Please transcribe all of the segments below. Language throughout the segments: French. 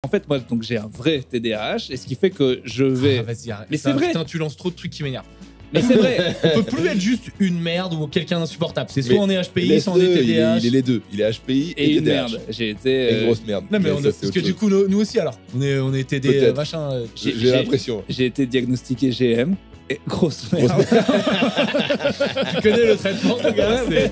fait, moi, donc j'ai un vrai TDAH, et ce qui fait que je vais. Vas-y, arrête. Mais c'est vrai. Putain, tu lances trop de trucs qui m'énervent. Mais c'est vrai. On peut plus être juste une merde ou quelqu'un d'insupportable. C'est soit Mais on est HPI, soit on est TDAH. Il est les deux. Il est HPI Et et une TDAH. merde. J'ai été. Et une grosse merde. Non, mais ça, c'est parce que autre du chose. coup, nous aussi, alors. On est TD, Peut-être. machin. J'ai l'impression. J'ai été diagnostiqué GM. Et grosse merde. Tu connais le traitement, le gars. Ouais,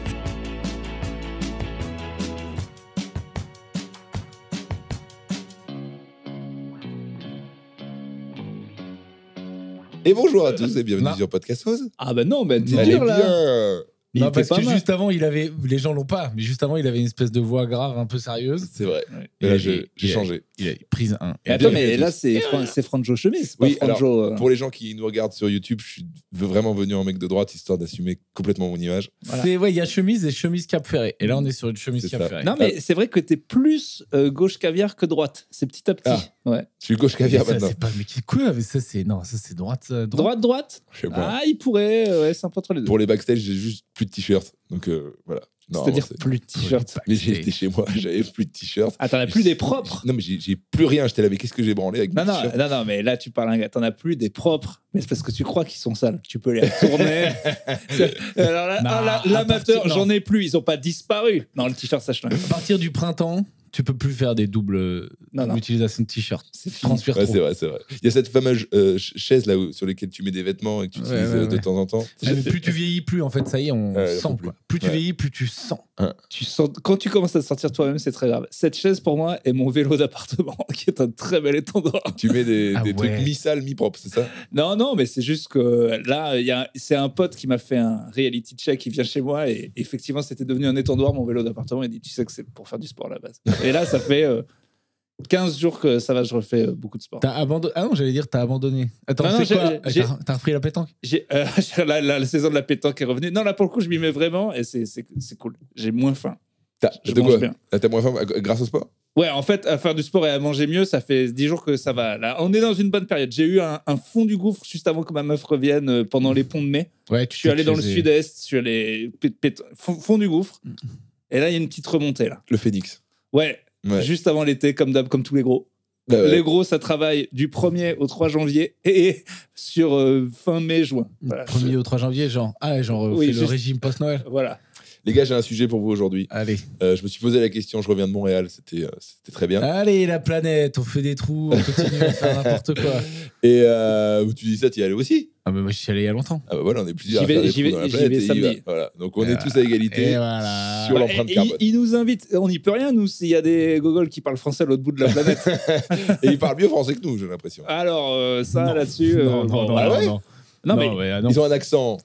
Et bonjour à tous et bienvenue Non. sur Podcast Rose. Ah bah non, bah t'es Elle est dur là. bien. Il Non, était parce pas que mal. juste avant, il avait. Les gens l'ont pas, mais juste avant, il avait une espèce de voix grave un peu sérieuse. C'est vrai. Ouais. Mais là, Et- j'ai et- changé. Il a prise 1. Mais attends, bienvenue à mais là tous. c'est Franjo Chemise, c'est pas Oui, alors, Franjo. pour les gens qui nous regardent sur YouTube, je suis vraiment venu en mec de droite histoire d'assumer complètement mon image. Voilà. C'est ouais, il y a chemise et chemise Cap Ferré. Et là, on est sur une chemise C'est Cap ça. Ferré. Non, mais c'est vrai que t'es plus gauche caviar que droite. C'est petit à petit. Ah. Ouais. Je suis gauche Mais caviar ça, maintenant. c'est pas. Mais quoi? Mais ça, c'est non, ça c'est droite. Droite. Je sais pas. Ah, il pourrait. Ouais, c'est un peu entre les deux. Pour les backstage, j'ai juste plus de t-shirt. Donc voilà. C'est-à-dire Normalement, plus de t-shirt. mais j'ai été chez moi, j'avais plus de t-shirt. Ah, t'en as plus des propres. Non, mais j'ai plus rien. J'étais là, mais qu'est-ce que j'ai branlé avec mes Non, t-shirts non, mais là tu parles un gars, t'en as plus des propres, mais c'est parce que tu crois qu'ils sont sales. Tu peux les retourner. Alors là, Non, l'amateur, à partir- j'en ai plus, ils ont pas disparu. Non, le t-shirt, ça change. À partir du printemps, tu peux plus faire des doubles Non. utilisations de t-shirt. C'est fini. Transpire Ouais, trop. c'est vrai, c'est vrai. Il y a cette fameuse chaise là sur laquelle tu mets des vêtements et que tu Ouais, utilises ouais, de ouais. temps en temps. Ah, mais plus tu vieillis, plus en fait, ça y est, on Ouais, sent faut plus. quoi. Plus tu Ouais. vieillis, plus tu sens. Tu sens, quand tu commences à te sortir toi-même, c'est très grave. Cette chaise, pour moi, est mon vélo d'appartement, qui est un très bel étendard. Tu mets des Ah trucs ouais. mi-sales, mi-propres, c'est ça? Non, mais c'est juste que là, c'est un pote qui m'a fait un reality check, il vient chez moi, et effectivement, c'était devenu un étendoir, mon vélo d'appartement. Il dit, tu sais que c'est pour faire du sport à la base. Et là, ça fait 15 jours que ça va, je refais beaucoup de sport. T'as abandonné. Ah non, j'allais dire t'as abandonné. Attends, Non, non, c'est quoi j'ai- T'as repris la pétanque? La saison de la pétanque est revenue. Non, là, pour le coup, je m'y mets vraiment, et c'est cool. J'ai moins faim. Je De mange quoi? bien. T'as moins faim grâce au sport? Ouais, en fait, à faire du sport et à manger mieux, ça fait 10 jours que ça va. Là, on est dans une bonne période. J'ai eu un fond du gouffre juste avant que ma meuf revienne pendant les ponts de mai. Ouais, Je suis allé dans le sud-est, je suis allé fond du gouffre. Et là, il y a une petite remontée, là. Le Phoenix. Ouais, Ouais. juste avant l'été, comme d'hab, comme tous les gros. Bah ouais. Les gros, ça travaille du 1er au 3 janvier et sur fin mai, juin. Voilà. 1er au 3 janvier, genre, Oui, fait le juste- régime post-Noël. Voilà. Les gars, j'ai un sujet pour vous aujourd'hui. Allez. Je me suis posé la question, je reviens de Montréal, c'était très bien. Allez, la planète, on fait des trous, on continue à faire n'importe quoi. Et tu dis ça, tu y allais aussi? Ah, bah moi, je suis allé il y a longtemps. Ah bah voilà, on est plusieurs J'y à faire vais- des j'y trous vais- dans la j'y planète vais et il y samedi. va. Voilà. Donc on est tous à égalité Et voilà. sur l'empreinte carbone. Il nous invite, on n'y peut rien, nous, s'il y a des gogoles qui parlent français à l'autre bout de la planète. Et ils parlent mieux français que nous, j'ai l'impression. Alors, ça, Non. là-dessus. Non, bon, non, voilà. ouais non. Non, mais ouais, ah non. Ils ont un accent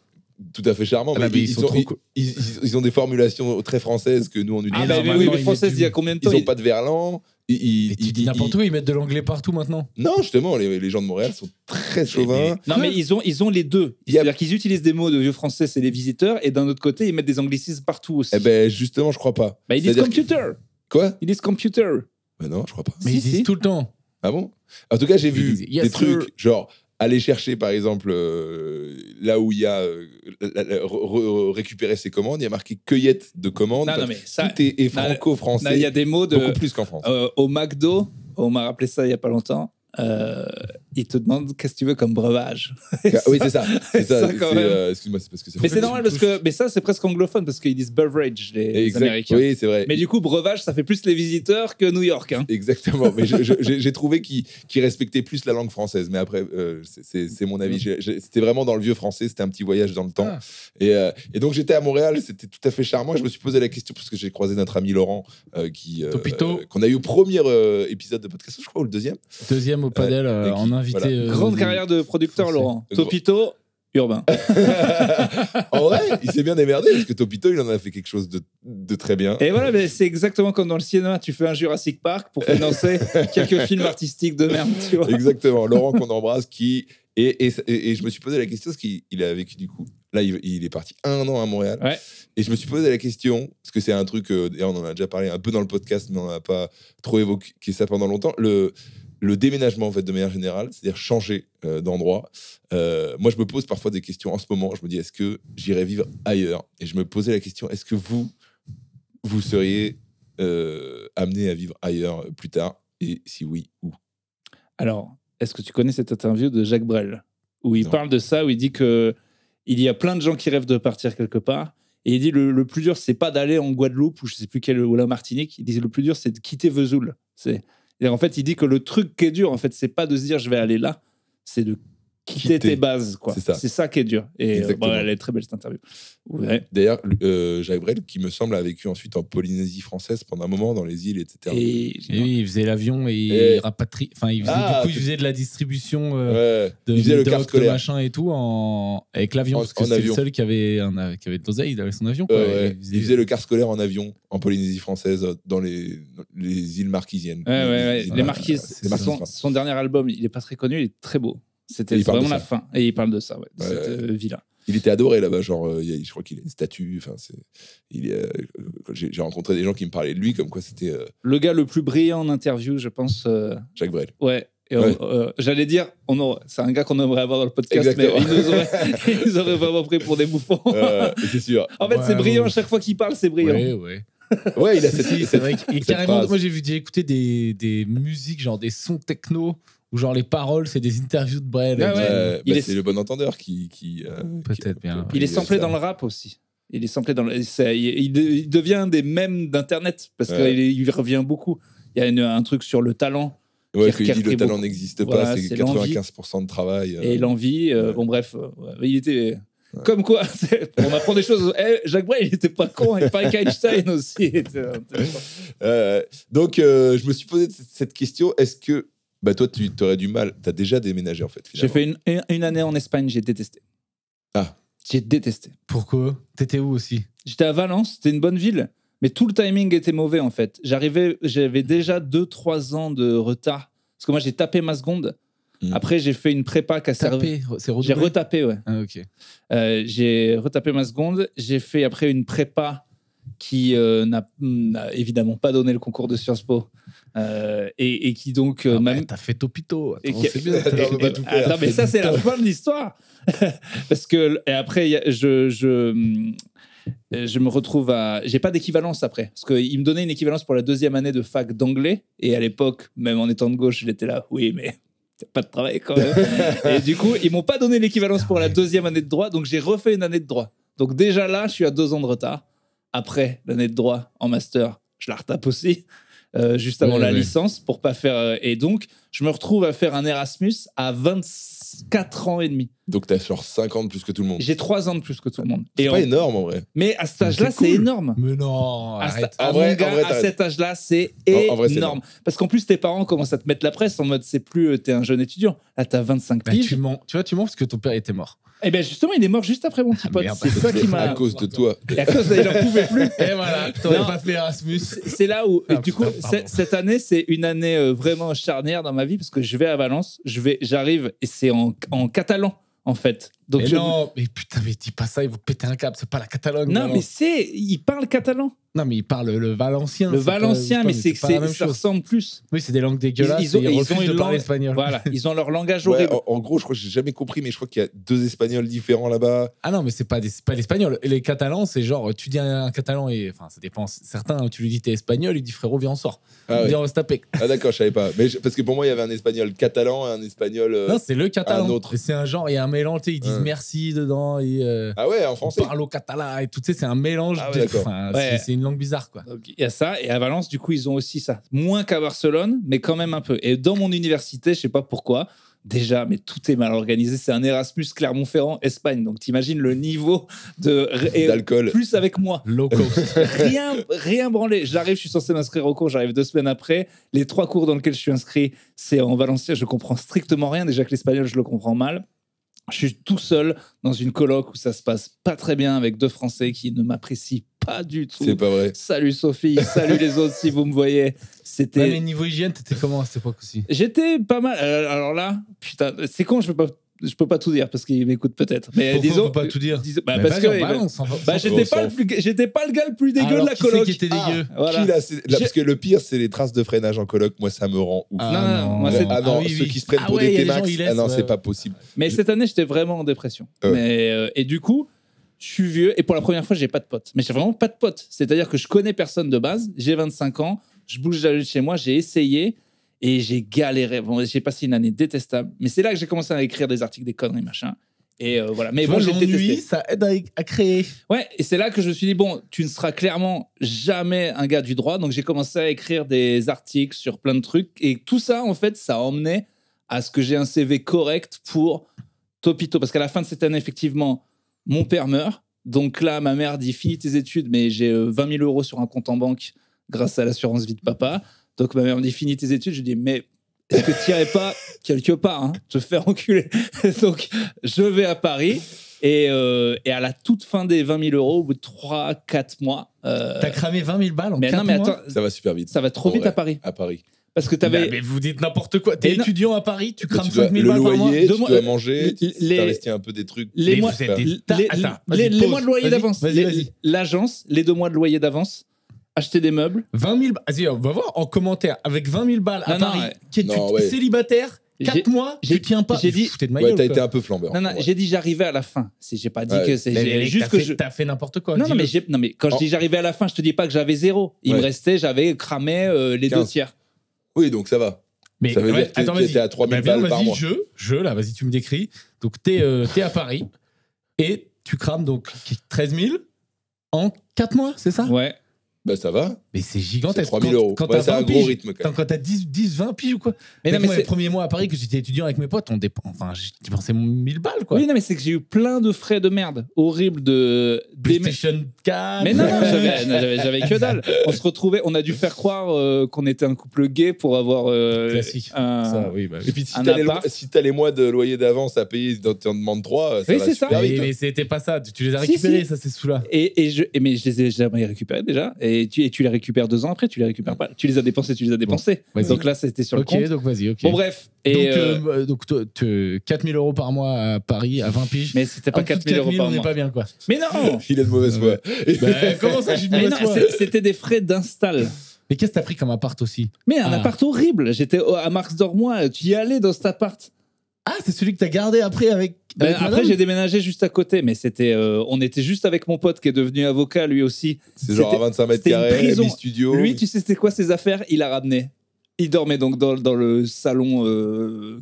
tout à fait charmant, Ah mais bah, ils ils, sont ont, trop ils ont des formulations très françaises que nous on utilise. Ah, non, mais oui, maintenant, mais il française, met du- il y a combien de temps Ils n'ont pas de verlan. Mais tu dis n'importe où, ils mettent de l'anglais partout maintenant. Non, justement, les gens de Montréal sont très chauvins. Non, mais ils ont les deux. Il y a- C'est-à-dire qu'ils utilisent des mots de vieux français, c'est les visiteurs, et d'un autre côté, ils mettent des anglicismes partout aussi. Eh ben justement, je crois pas. Bah, ils disent C'est-à-dire computer. Quoi? Ils disent computer. Ben non, je crois pas. Mais Si, ils disent si. tout le temps. Ah bon? En tout cas, j'ai Ils vu disent, yes, des sir. trucs genre aller chercher par exemple là où il y a récupérer ses commandes, il y a marqué cueillette de commandes. Non, Enfin, non, mais ça. tout est Non, franco-français. Il y a des mots de. beaucoup plus qu'en France. Au McDo, on m'a rappelé ça il y a pas longtemps. Ils te demandent qu'est-ce que tu veux comme breuvage. Oui, c'est ça. C'est ça. Ça, quand même. Excuse-moi, c'est parce que Mais c'est normal parce que. Mais ça, c'est presque anglophone parce qu'ils disent beverage, les Exact. Américains. Oui, c'est vrai. Mais du coup, breuvage, ça fait plus les visiteurs que New York. Hein. Exactement, mais j'ai trouvé qu'il respectait plus la langue française, mais après, c'est mon avis. C'était vraiment dans le vieux français, c'était un petit voyage dans le temps. Ah. Et donc j'étais à Montréal, c'était tout à fait charmant. Je me suis posé la question parce que j'ai croisé notre ami Laurent, Topito. qu'on a eu au premier épisode de podcast, je crois, ou le deuxième. Deuxième au padel, et qui- en invité. voilà. Grande carrière de producteur, français. Laurent. Topito, urbain. En vrai, il s'est bien démerdé parce que Topito, il en a fait quelque chose de très bien. Et voilà, mais c'est exactement comme dans le cinéma. Tu fais un Jurassic Park pour financer quelques films artistiques de merde, tu vois. Exactement, Laurent qu'on embrasse, qui et je me suis posé la question parce qu'il a vécu du coup. Là, il est parti 1 an à Montréal. Ouais. Et je me suis posé la question parce que c'est un truc. D'ailleurs, on en a déjà parlé un peu dans le podcast, mais on n'a pas trop évoqué ça pendant longtemps. Le déménagement, en fait, de manière générale, c'est-à-dire changer d'endroit. Moi, je me pose parfois des questions en ce moment. Je me dis, est-ce que j'irai vivre ailleurs? Et je me posais la question, est-ce que vous seriez amené à vivre ailleurs plus tard? Et si oui, où? Alors, est-ce que tu connais cette interview de Jacques Brel où il parle de ça, où il dit que il y a plein de gens qui rêvent de partir quelque part. Et il dit le plus dur, c'est pas d'aller en Guadeloupe ou je sais plus quelle, ou la Martinique. Il dit le plus dur, c'est de quitter Vesoul. Et en fait, il dit que le truc qui est dur, en fait, c'est pas de se dire je vais aller là, c'est de quitter tes bases, quoi. C'est ça qui est dur. Et elle est très belle cette interview. Ouais. D'ailleurs, Jacques Brel, qui me semble a vécu ensuite en Polynésie française pendant un moment dans les îles, etc. Et oui, il faisait l'avion et il rapatrie. Enfin, il faisait de la distribution il faisait le car scolaire, machin et tout avec l'avion, parce que c'est le seul qui avait de l'oseille avec son avion. Quoi, il faisait le car scolaire en avion en Polynésie française dans les îles marquisiennes. Les Marquises. Son dernier album, il est pas très connu, il est très beau. C'était vraiment la fin. Et il parle de ça, de cette villa. Il était adoré là-bas, genre, je crois qu'il a une statue. J'ai rencontré des gens qui me parlaient de lui, comme quoi c'était. Le gars le plus brillant en interview, je pense. Jacques Brel. Ouais. J'allais dire, c'est un gars qu'on aimerait avoir dans le podcast, exactement. Mais ils nous auraient vraiment pris pour des bouffons. C'est sûr. En fait, c'est brillant, chaque fois qu'il parle, c'est brillant. Ouais, il a cette. C'est vrai. Et carrément, moi j'ai écouté des musiques, genre des sons techno. Où genre les paroles, c'est des interviews de Brel. C'est le bon entendeur qui peut-être bien. Il est samplé dans le rap aussi. Il est samplé dans il devient des mèmes d'internet parce qu'il revient beaucoup. Il y a un truc sur le talent. Ouais, qu'il dit le talent n'existe pas, c'est 95% de travail. Et l'envie, bon bref, il était. Comme quoi, on apprend des choses. Jacques Brel, il n'était pas con, et pas Einstein aussi. Donc, je me suis posé cette question. Est-ce que toi, tu aurais du mal. Tu as déjà déménagé, en fait. J'ai fait une année en Espagne, j'ai détesté. Ah. J'ai détesté. Pourquoi? T'étais où aussi? J'étais à Valence, c'était une bonne ville, mais tout le timing était mauvais, en fait. J'avais déjà 2-3 ans de retard. Parce que moi, j'ai tapé ma seconde. Après, j'ai fait une prépa qui a servi. J'ai retapé, ouais. Ah, ok. J'ai retapé ma seconde. J'ai fait après une prépa qui n'a évidemment pas donné le concours de Sciences Po. Et qui donc t'as fait Topito. C'est bien. Attends, mais ça c'est la fin de l'histoire. Parce que et après je me retrouve j'ai pas d'équivalence après parce qu'il me donnait une équivalence pour la 2e année de fac d'anglais et à l'époque même en étant de gauche j'étais là mais pas de travail quand même. Et du coup ils m'ont pas donné l'équivalence pour la 2e année de droit donc j'ai refait une année de droit. Donc déjà là je suis à 2 ans de retard. Après l'année de droit en master je la retape aussi. Juste avant la licence pour pas faire et donc je me retrouve à faire un Erasmus à 24 ans et demi. Donc t'as genre 5 ans de plus que tout le monde. J'ai 3 ans de plus que tout le monde. C'est pas énorme en vrai. Mais à cet âge-là c'est énorme. Mais non, arrête. À cet âge-là c'est énorme. Parce qu'en plus tes parents commencent à te mettre la presse en mode c'est plus t'es un jeune étudiant. Là t'as 25 piges. Tu mens parce que ton père était mort. Eh bien justement, il est mort juste après mon petit pote. C'est ça qui m'a. À cause de toi. Et à cause il en pouvait plus. Et voilà, t'aurais pas fait Erasmus. C'est là où, du coup, cette année, c'est une année vraiment charnière dans ma vie parce que je vais à Valence, j'arrive et c'est en catalan en fait. Donc mais putain, mais dis pas ça, ils vont péter un câble, c'est pas la Catalogne. Non, mais il parle catalan. Non, mais il parle le valencien. Le valencien, mais ça ressemble plus. Oui, c'est des langues dégueulasses. Ils ont de parler espagnol. Voilà, ils ont leur langage horrible. En gros, je crois que j'ai jamais compris, mais je crois qu'il y a 2 Espagnols différents là-bas. Ah non, mais c'est pas l'espagnol. Les Catalans, c'est genre, tu dis un Catalan et, enfin, ça dépend. Certains, tu lui dis t'es espagnol, il dit frérot, viens on sort. Viens on va se taper. Ah d'accord, je savais pas. Mais parce que pour moi, il y avait un Espagnol catalan et un Espagnol. Non, c'est le catalan. Un autre. C'est un genre, il y a un mélange. Ils disent merci dedans. Ah ouais, en français. Ils parlent au catalan et tout. C'est un mélange. C'est une langue bizarre, quoi. Il y a ça, et à Valence, du coup, ils ont aussi ça. Moins qu'à Barcelone, mais quand même un peu. Et dans mon université, je sais pas pourquoi, déjà, mais tout est mal organisé. C'est un Erasmus Clermont-Ferrand, Espagne. Donc, t'imagines le niveau d'alcool. Plus avec moi. Low cost. Rien branlé. J'arrive, je suis censé m'inscrire au cours. J'arrive 2 semaines après. Les 3 cours dans lesquels je suis inscrit, c'est en valencien. Je comprends strictement rien. Déjà que l'espagnol, je le comprends mal. Je suis tout seul dans une coloc où ça se passe pas très bien avec 2 Français qui ne m'apprécient pas du tout. C'est pas vrai. Salut Sophie, salut les autres si vous me voyez. C'était. Mais niveau hygiène, t'étais comment à cette époque aussi? J'étais pas mal. Alors là, putain, c'est con, je peux pas tout dire parce qu'il m'écoute peut-être. Mais pourquoi disons, on peut pas tout dire. Parce que j'étais pas le gars le plus dégueu de la coloc. Qui était dégueu. Voilà. Parce que le pire, c'est les traces de freinage en coloc. Moi, ça me rend ouf. Ceux qui se prennent pour des T-Max. C'est pas possible. Mais cette année, j'étais vraiment en dépression. Et du coup, je suis vieux et pour la première fois, j'ai pas de potes. Mais j'ai vraiment pas de potes. C'est-à-dire que je connais personne de base. J'ai 25 ans. Je bouge de chez moi. J'ai essayé. Et j'ai galéré. Bon, j'ai passé une année détestable. Mais c'est là que j'ai commencé à écrire des articles, des conneries, machin. Et voilà. Mais bon, j'ai l'ennui, détesté. ça aide à créer. Ouais, et c'est là que je me suis dit, bon, tu ne seras clairement jamais un gars du droit. Donc j'ai commencé à écrire des articles sur plein de trucs. Et tout ça, en fait, ça a emmené à ce que j'ai un CV correct pour Topito. Parce qu'à la fin de cette année, effectivement, mon père meurt. Donc là, ma mère dit, finis tes études, mais j'ai 20 000 euros sur un compte en banque grâce à l'assurance vie de papa. Donc ma mère me dit, finis tes études. Je dis, mais est-ce que tu n'irais pas quelque part te faire enculer? Donc je vais à Paris. Et à la toute fin des 20 000 euros, au bout de 3-4 mois... T'as cramé 20 000 balles en 4 non, mais mois. attends, Ça va super vite. ça va trop vite à Paris. À Paris. Parce que t'avais... Mais vous dites n'importe quoi. T'es Et non. étudiant à Paris, tu crames Tu dois 5 000 le balles par mois. loyer, Deux tu mois- dois manger, tu les- investis un peu des trucs. les Mais mois- vous êtes des les- Attends, les vas-y, mois de loyer Vas-y, d'avance. Vas-y. L'agence, les 2 mois de loyer d'avance, acheter des meubles. 20 000 balles. Vas-y, on va voir en commentaire. Avec 20 000 balles à Non, non, Paris, ouais. qui est Non, ouais. célibataire, 4 mois, j'ai- tu tiens pas. j'ai dit- Vous foutez de ma Ouais, gueule, t'as quoi. été un peu flambeur. Non, Ouais. j'ai dit j'arrivais à la fin. J'ai pas dit Ouais. que c'est... Mais j'ai- juste que je... t'as fait n'importe quoi. Non, mais dis-le. quand je dis j'arrivais à la fin, je te dis pas que j'avais 0. Il me Ouais. restait, j'avais cramé les 2 15. tiers. Oui, donc ça va. Mais Ça veut ouais, dire que attends, t'étais vas-y. à 3 000 Viens, balles par vas-y, mois. là, vas-y, tu me décris. Donc, t'es à Paris et tu crames donc 13 000 en 4 mois, c'est ça? Ouais. Bah ça va. Mais c'est C'est gigantesque. 3 000 euros. Quand Ouais, t'as c'est 20 un gros piges, rythme quand même. quand t'as 10, 20 piges ou quoi? Mais non, Mec, mais moi, c'est... les premiers mois à Paris que j'étais étudiant avec mes potes, on dépense. Enfin, j'ai dépensé 1000 balles, quoi. Oui, non, mais c'est que j'ai eu plein de frais de merde horribles de... PlayStation 4. Mais non, j'avais que dalle. On se retrouvait, on a dû faire croire qu'on était un couple gay pour avoir Classique. un... Ça, oui, bah oui. Et puis si Un t'as les, appart. si t'as les mois de loyer d'avance à payer, tu en demandes 3, ça Oui, va c'est ça. super Oui, vite. mais c'était pas ça. Tu les as Si, récupérés, si. ça, c'est sous-là. Mais je les ai jamais récupérés déjà. Et tu les récupères 2 ans après, tu les récupères pas. Tu les as dépensés. vas-y. Donc là, c'était sur le Ok, compte. donc vas-y, ok. Bon, bref. Donc, 4 000 euros par mois à Paris, à 20 piges. Mais c'était pas En dessous 4 de 000 euros par on n'est mois. pas bien, quoi. Mais non. Il est de mauvaise foi. Bah, comment ça, je suis de Mais mauvaise non, foi c'était des frais d'install. Mais qu'est-ce que t'as pris comme appart aussi? Mais un Ah. appart horrible. J'étais à Marx d'Ormois. Tu y allais dans cet appart. Ah, c'est celui que t'as gardé après avec Après, madame j'ai déménagé juste à côté, mais c'était, on était juste avec mon pote qui est devenu avocat lui aussi. C'est genre à C'était- 25 mètres c'était une carrés, prison. mi-studio. Lui, tu sais c'était quoi ses affaires? Il a ramené. Il dormait donc dans le salon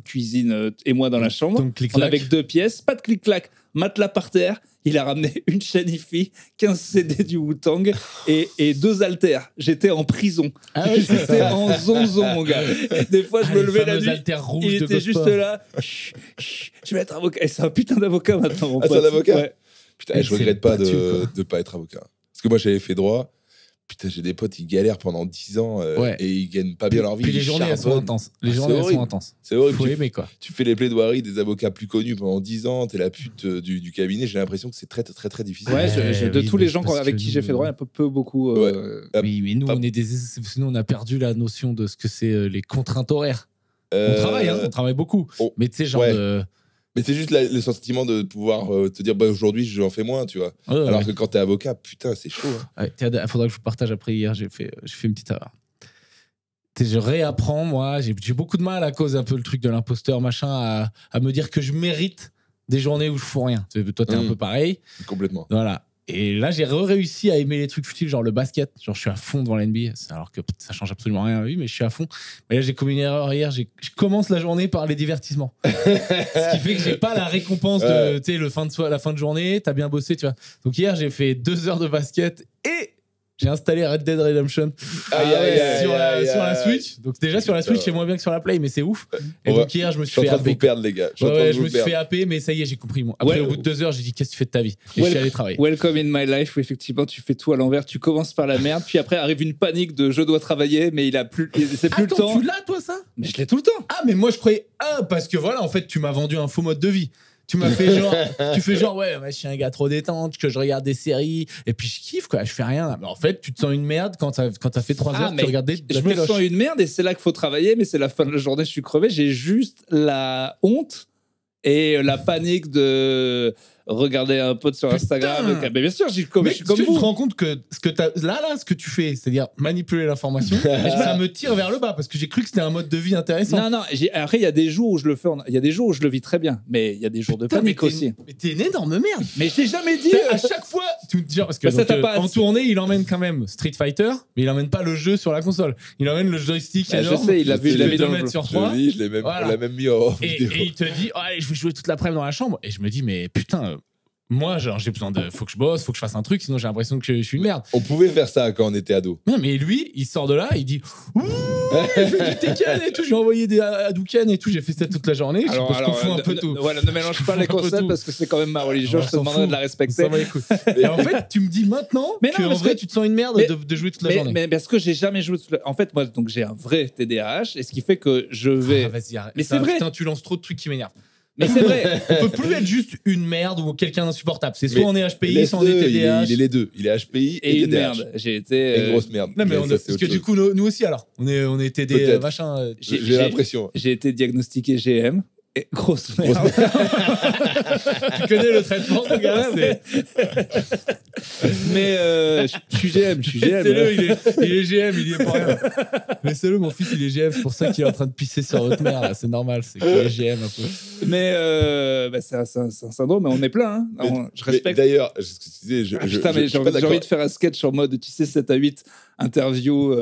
cuisine et moi dans la chambre. Donc, On clic-clac. avait que 2 pièces, pas de clic-clac, matelas par terre. Il a ramené une chaîne hi-fi, 15 CD du Wu-Tang et 2 haltères. J'étais en prison. Ah ouais, c'est J'étais ça. en zonzon, mon gars. Et des fois, je me levais la nuit. haltères rouges Il de était juste Gosport. là. Chut, chut, je vais être avocat. Et c'est un putain d'avocat maintenant, mon Ah, c'est pote. un avocat Ouais. Putain, Mais je c'est regrette pas battu, de quoi. ne pas être avocat. Parce que moi, j'avais fait droit. Putain, j'ai des potes, ils galèrent pendant 10 ans Ouais. et ils gagnent pas bien leur vie. Puis les ils journées, elles sont charbonnent. intenses. Les Ah, journées, c'est elles sont horrible. intenses. C'est horrible. Faut Tu, aimer, quoi. tu fais les plaidoiries des avocats plus connus pendant 10 ans, t'es la pute du cabinet. J'ai l'impression que c'est très, très, très difficile. Ouais, de oui, tous les mais gens parce avec que qui j'ai nous, fait droit, un peu beaucoup. Oui, mais nous, pas- on est nous, on a perdu la notion de ce que c'est les contraintes horaires. On Euh, travaille, hein, on travaille beaucoup. oh, Mais tu sais, genre ouais. de. Mais c'est juste le sentiment de pouvoir te dire, bah, aujourd'hui, j'en fais moins, tu vois. Ouais, Alors ouais. que quand t'es avocat, putain, c'est chaud. Hein. Ouais, il faudra que je vous partage après. Hier, j'ai fait une petite erreur. Je réapprends, moi. J'ai beaucoup de mal à cause un peu le truc de l'imposteur, machin, à me dire que je mérite des journées où je fous rien. Toi, t'es un peu pareil. Complètement. Voilà. Et là, j'ai réussi à aimer les trucs futiles, genre le basket. Genre, je suis à fond devant l'NBA, alors que ça change absolument rien à ma vie, mais je suis à fond. Mais là, j'ai commis une erreur hier. Je commence la journée par les divertissements. Ce qui fait que j'ai pas la récompense de, tu sais, la fin de journée. T'as bien bossé, tu vois. Donc hier, j'ai fait 2 heures de basket et j'ai installé Red Dead Redemption sur la Switch. Donc déjà sur la Switch, c'est moins bien que sur la Play, mais c'est ouf. Et donc hier, je me Je suis suis en fait train de vous happer. perdre, les gars. Je suis en train Ouais, de je vous me suis perdre. fait happer, mais ça y est, j'ai compris. Après, au bout de 2 heures, j'ai dit qu'est-ce que tu fais de ta vie? Et je suis allé travailler. Welcome in my life, où effectivement tu fais tout à l'envers, tu commences par la merde, puis après arrive une panique de je dois travailler, mais c'est plus le Attends, temps. tu l'as toi ça? Mais je l'ai tout le temps. Ah, mais moi je croyais parce que voilà, en fait, tu m'as vendu un faux mode de vie. Tu m'as fait genre, tu fais genre ouais, je suis un gars trop détente, que je regarde des séries et puis je kiffe quoi, je fais rien. Mais en fait, tu te sens une merde quand t'as fait 3 heures, mais tu regardes je me sens une merde et c'est là qu'il faut travailler, mais c'est la fin de la journée, je suis crevé, j'ai juste la honte et la panique de regarder un pote sur Instagram. Mais bien sûr, je suis comme tu te vous. rends compte que ce que tu fais, c'est-à-dire manipuler l'information, ça me tire vers le bas parce que j'ai cru que c'était un mode de vie intéressant. Non, après, il y a des jours où je le fais, il y a des jours où je le vis très bien, mais il y a des jours de panique aussi. Mais t'es une énorme merde. Mais je t'ai jamais dit. À chaque fois, parce que ça t'a pas en tournée, il emmène quand même Street Fighter, mais il emmène pas le jeu sur la console. Il emmène le joystick énorme. Je sais, il l'a vu, il l'a mis dans 2 le mètres sur Je 3. l'ai même, Voilà. on l'a même mis en vidéo. Et il te dit, oh, allez, je vais jouer toute l'après-midi dans la chambre. Et je me dis, mais putain, moi, genre, j'ai besoin de. Faut que je bosse, faut que je fasse un truc, sinon j'ai l'impression que je suis une merde. On pouvait faire ça quand on était ado. Non, mais lui, il sort de là, il dit, ouh, je fais du Tekken et tout, j'ai envoyé des Hadouken et tout, j'ai fait ça toute la journée. Je confonds un peu tout. Voilà, ne mélange pas les concepts parce que c'est quand même ma religion, je te demanderais de la respecter. Ça va, écoute. Et en fait, tu me dis maintenant qu'en vrai, tu te sens une merde de jouer toute la journée. Mais parce que j'ai jamais joué toute la... En fait, moi, donc j'ai un vrai TDAH, et ce qui fait que je vais... Vas-y, arrête. Mais c'est vrai. Putain, tu lances trop de trucs qui m'énervent. Mais c'est vrai. On peut plus être juste une merde ou quelqu'un d'insupportable. C'est soit on est HPI, soit on est TDAH. Il est les deux. Il est HPI et et une TDAH. merde. J'ai été... Une grosse merde. Non, mais parce que du coup, nous aussi, alors. On est TD, machin. J'ai l'impression. J'ai été diagnostiqué GM. Et grosse merde. Tu connais le traitement, mon gars. Mais je suis GM. Laissez-le, il est GM, il y est pour rien. Laissez-le, mon fils, il est GM. C'est pour ça qu'il est en train de pisser sur votre mère, là. C'est normal, c'est qu'il est GM un peu. Mais c'est un syndrome, mais on est plein. Hein. Je respecte. D'ailleurs, ce que tu disais, j'ai envie de faire un sketch en mode, tu sais, 7 à 8 interviews.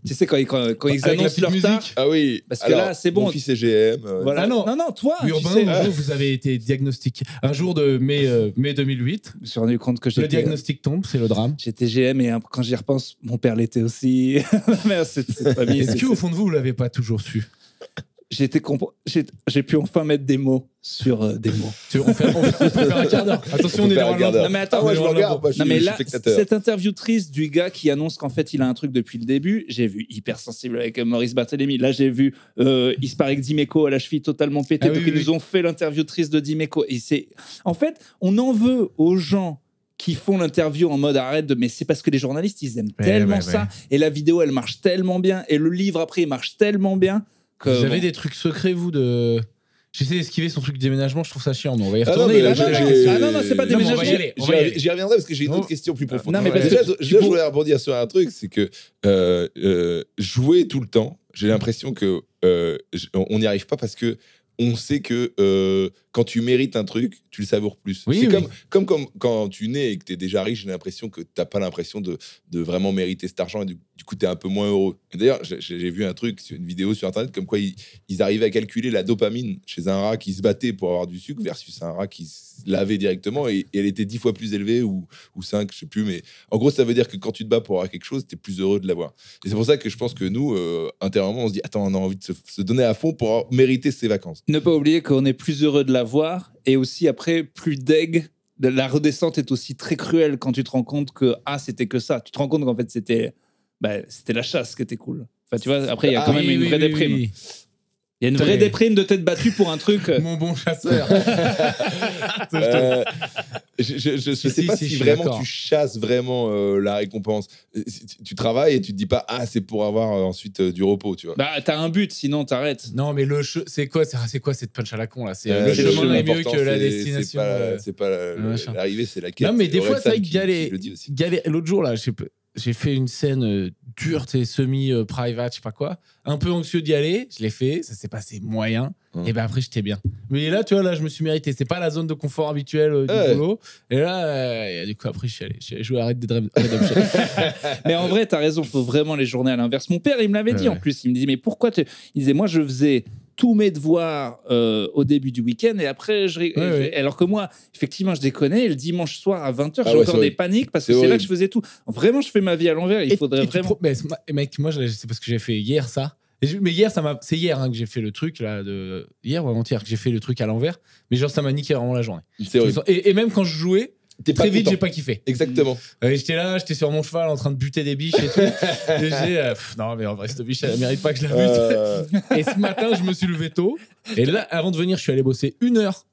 Tu sais, quand ils annoncent leur taf. Ah oui. Parce que là, c'est bon. Mon fils est GM. Voilà. Non, toi. Urbain, tu sais, un jour, vous avez été diagnostiqué. Un jour de mai 2008. Je me suis rendu compte que le diagnostic tombe, c'est le drame. J'étais GM et quand j'y repense, mon père l'était aussi. Merde, cette famille. Est-ce qu'au fond de vous l'avez pas toujours su? J'ai pu enfin mettre des mots sur des mots. On peut faire un quart d'heure. Attention, on est dans Non mais attends, moi je regarde. Non mais là, cette interview triste du gars qui annonce qu'en fait il a un truc depuis le début, j'ai vu Hypersensible avec Maurice Barthélémy. Là j'ai vu il se paraît que Dimeco a la cheville totalement pétée, donc ils nous ont fait l'interview triste de Dimeco. Et c'est en fait on en veut aux gens qui font l'interview en mode arrête de mais c'est parce que les journalistes ils aiment tellement ça et la vidéo elle marche tellement bien et le livre après il marche tellement bien. Vous avez des trucs secrets, vous, de... J'essaie d'esquiver son truc de déménagement, je trouve ça chiant. On va y retourner. Non, c'est pas déménagement. J'y reviendrai parce que j'ai une autre question plus profonde. Non, mais déjà, je voulais rebondir sur un truc, c'est que jouer tout le temps, j'ai l'impression que on n'y arrive pas parce que on sait que quand tu mérites un truc, tu le savoures plus. Oui, c'est oui. comme quand tu nais et que tu es déjà riche, j'ai l'impression que tu n'as pas l'impression de vraiment mériter cet argent et du coup, tu es un peu moins heureux. D'ailleurs, j'ai vu un truc, une vidéo sur Internet, comme quoi ils arrivaient à calculer la dopamine chez un rat qui se battait pour avoir du sucre versus un rat qui se lavait directement et elle était 10 fois plus élevée ou 5, je sais plus. Mais en gros, ça veut dire que quand tu te bats pour avoir quelque chose, tu es plus heureux de l'avoir. Et c'est pour ça que je pense que nous, intérieurement, on se dit, attends, on a envie de se donner à fond pour mériter ses vacances. Ne pas oublier qu'on est plus heureux de l'avoir et aussi après plus deg. La redescente est aussi très cruelle quand tu te rends compte que c'était que ça. Tu te rends compte qu'en fait c'était la chasse qui était cool. Enfin tu vois, après il y a quand même une vraie déprime. Il y a une vraie déprime de t'être battu pour un truc. Mon bon chasseur. Je sais pas si vraiment tu chasses vraiment la récompense. Tu travailles et tu te dis pas c'est pour avoir ensuite du repos, tu vois. Bah t'as un but, sinon t'arrêtes. Non mais c'est quoi cette punch à la con là? C'est le chemin est mieux que la destination. C'est pas l'arrivée, c'est la quête. Non mais des fois c'est vrai que galer. L'autre jour là, j'ai fait une scène dure, semi-private, je sais pas quoi. Un peu anxieux d'y aller, je l'ai fait, ça s'est passé moyen. Et ben après, j'étais bien. Mais là, tu vois, là, je me suis mérité. C'est pas la zone de confort habituelle du boulot. Et là, du coup, après, je suis allé jouer à Red Dead Redemption. Mais en vrai, t'as raison, faut vraiment les journées à l'inverse. Mon père, il me l'avait dit en plus. Il me disait, mais pourquoi il disait, moi, je faisais tous mes devoirs au début du week-end et après alors que moi effectivement je déconnais et le dimanche soir à 20h j'ai encore des paniques parce que c'est là que je faisais tout. Vraiment je fais ma vie à l'envers, il faudrait vraiment mec, moi c'est parce que j'ai fait hier ça. Mais hier c'est hier que j'ai fait le truc là hier ou avant-hier que j'ai fait le truc à l'envers, mais genre ça m'a niqué vraiment la journée. Et même quand je jouais très vite, j'ai pas kiffé. Exactement. J'étais sur mon cheval en train de buter des biches et tout. Et non, mais en vrai, cette biche, elle mérite pas que je la bute. Et ce matin, je me suis levé tôt. Et là, avant de venir, je suis allé bosser 1 heure.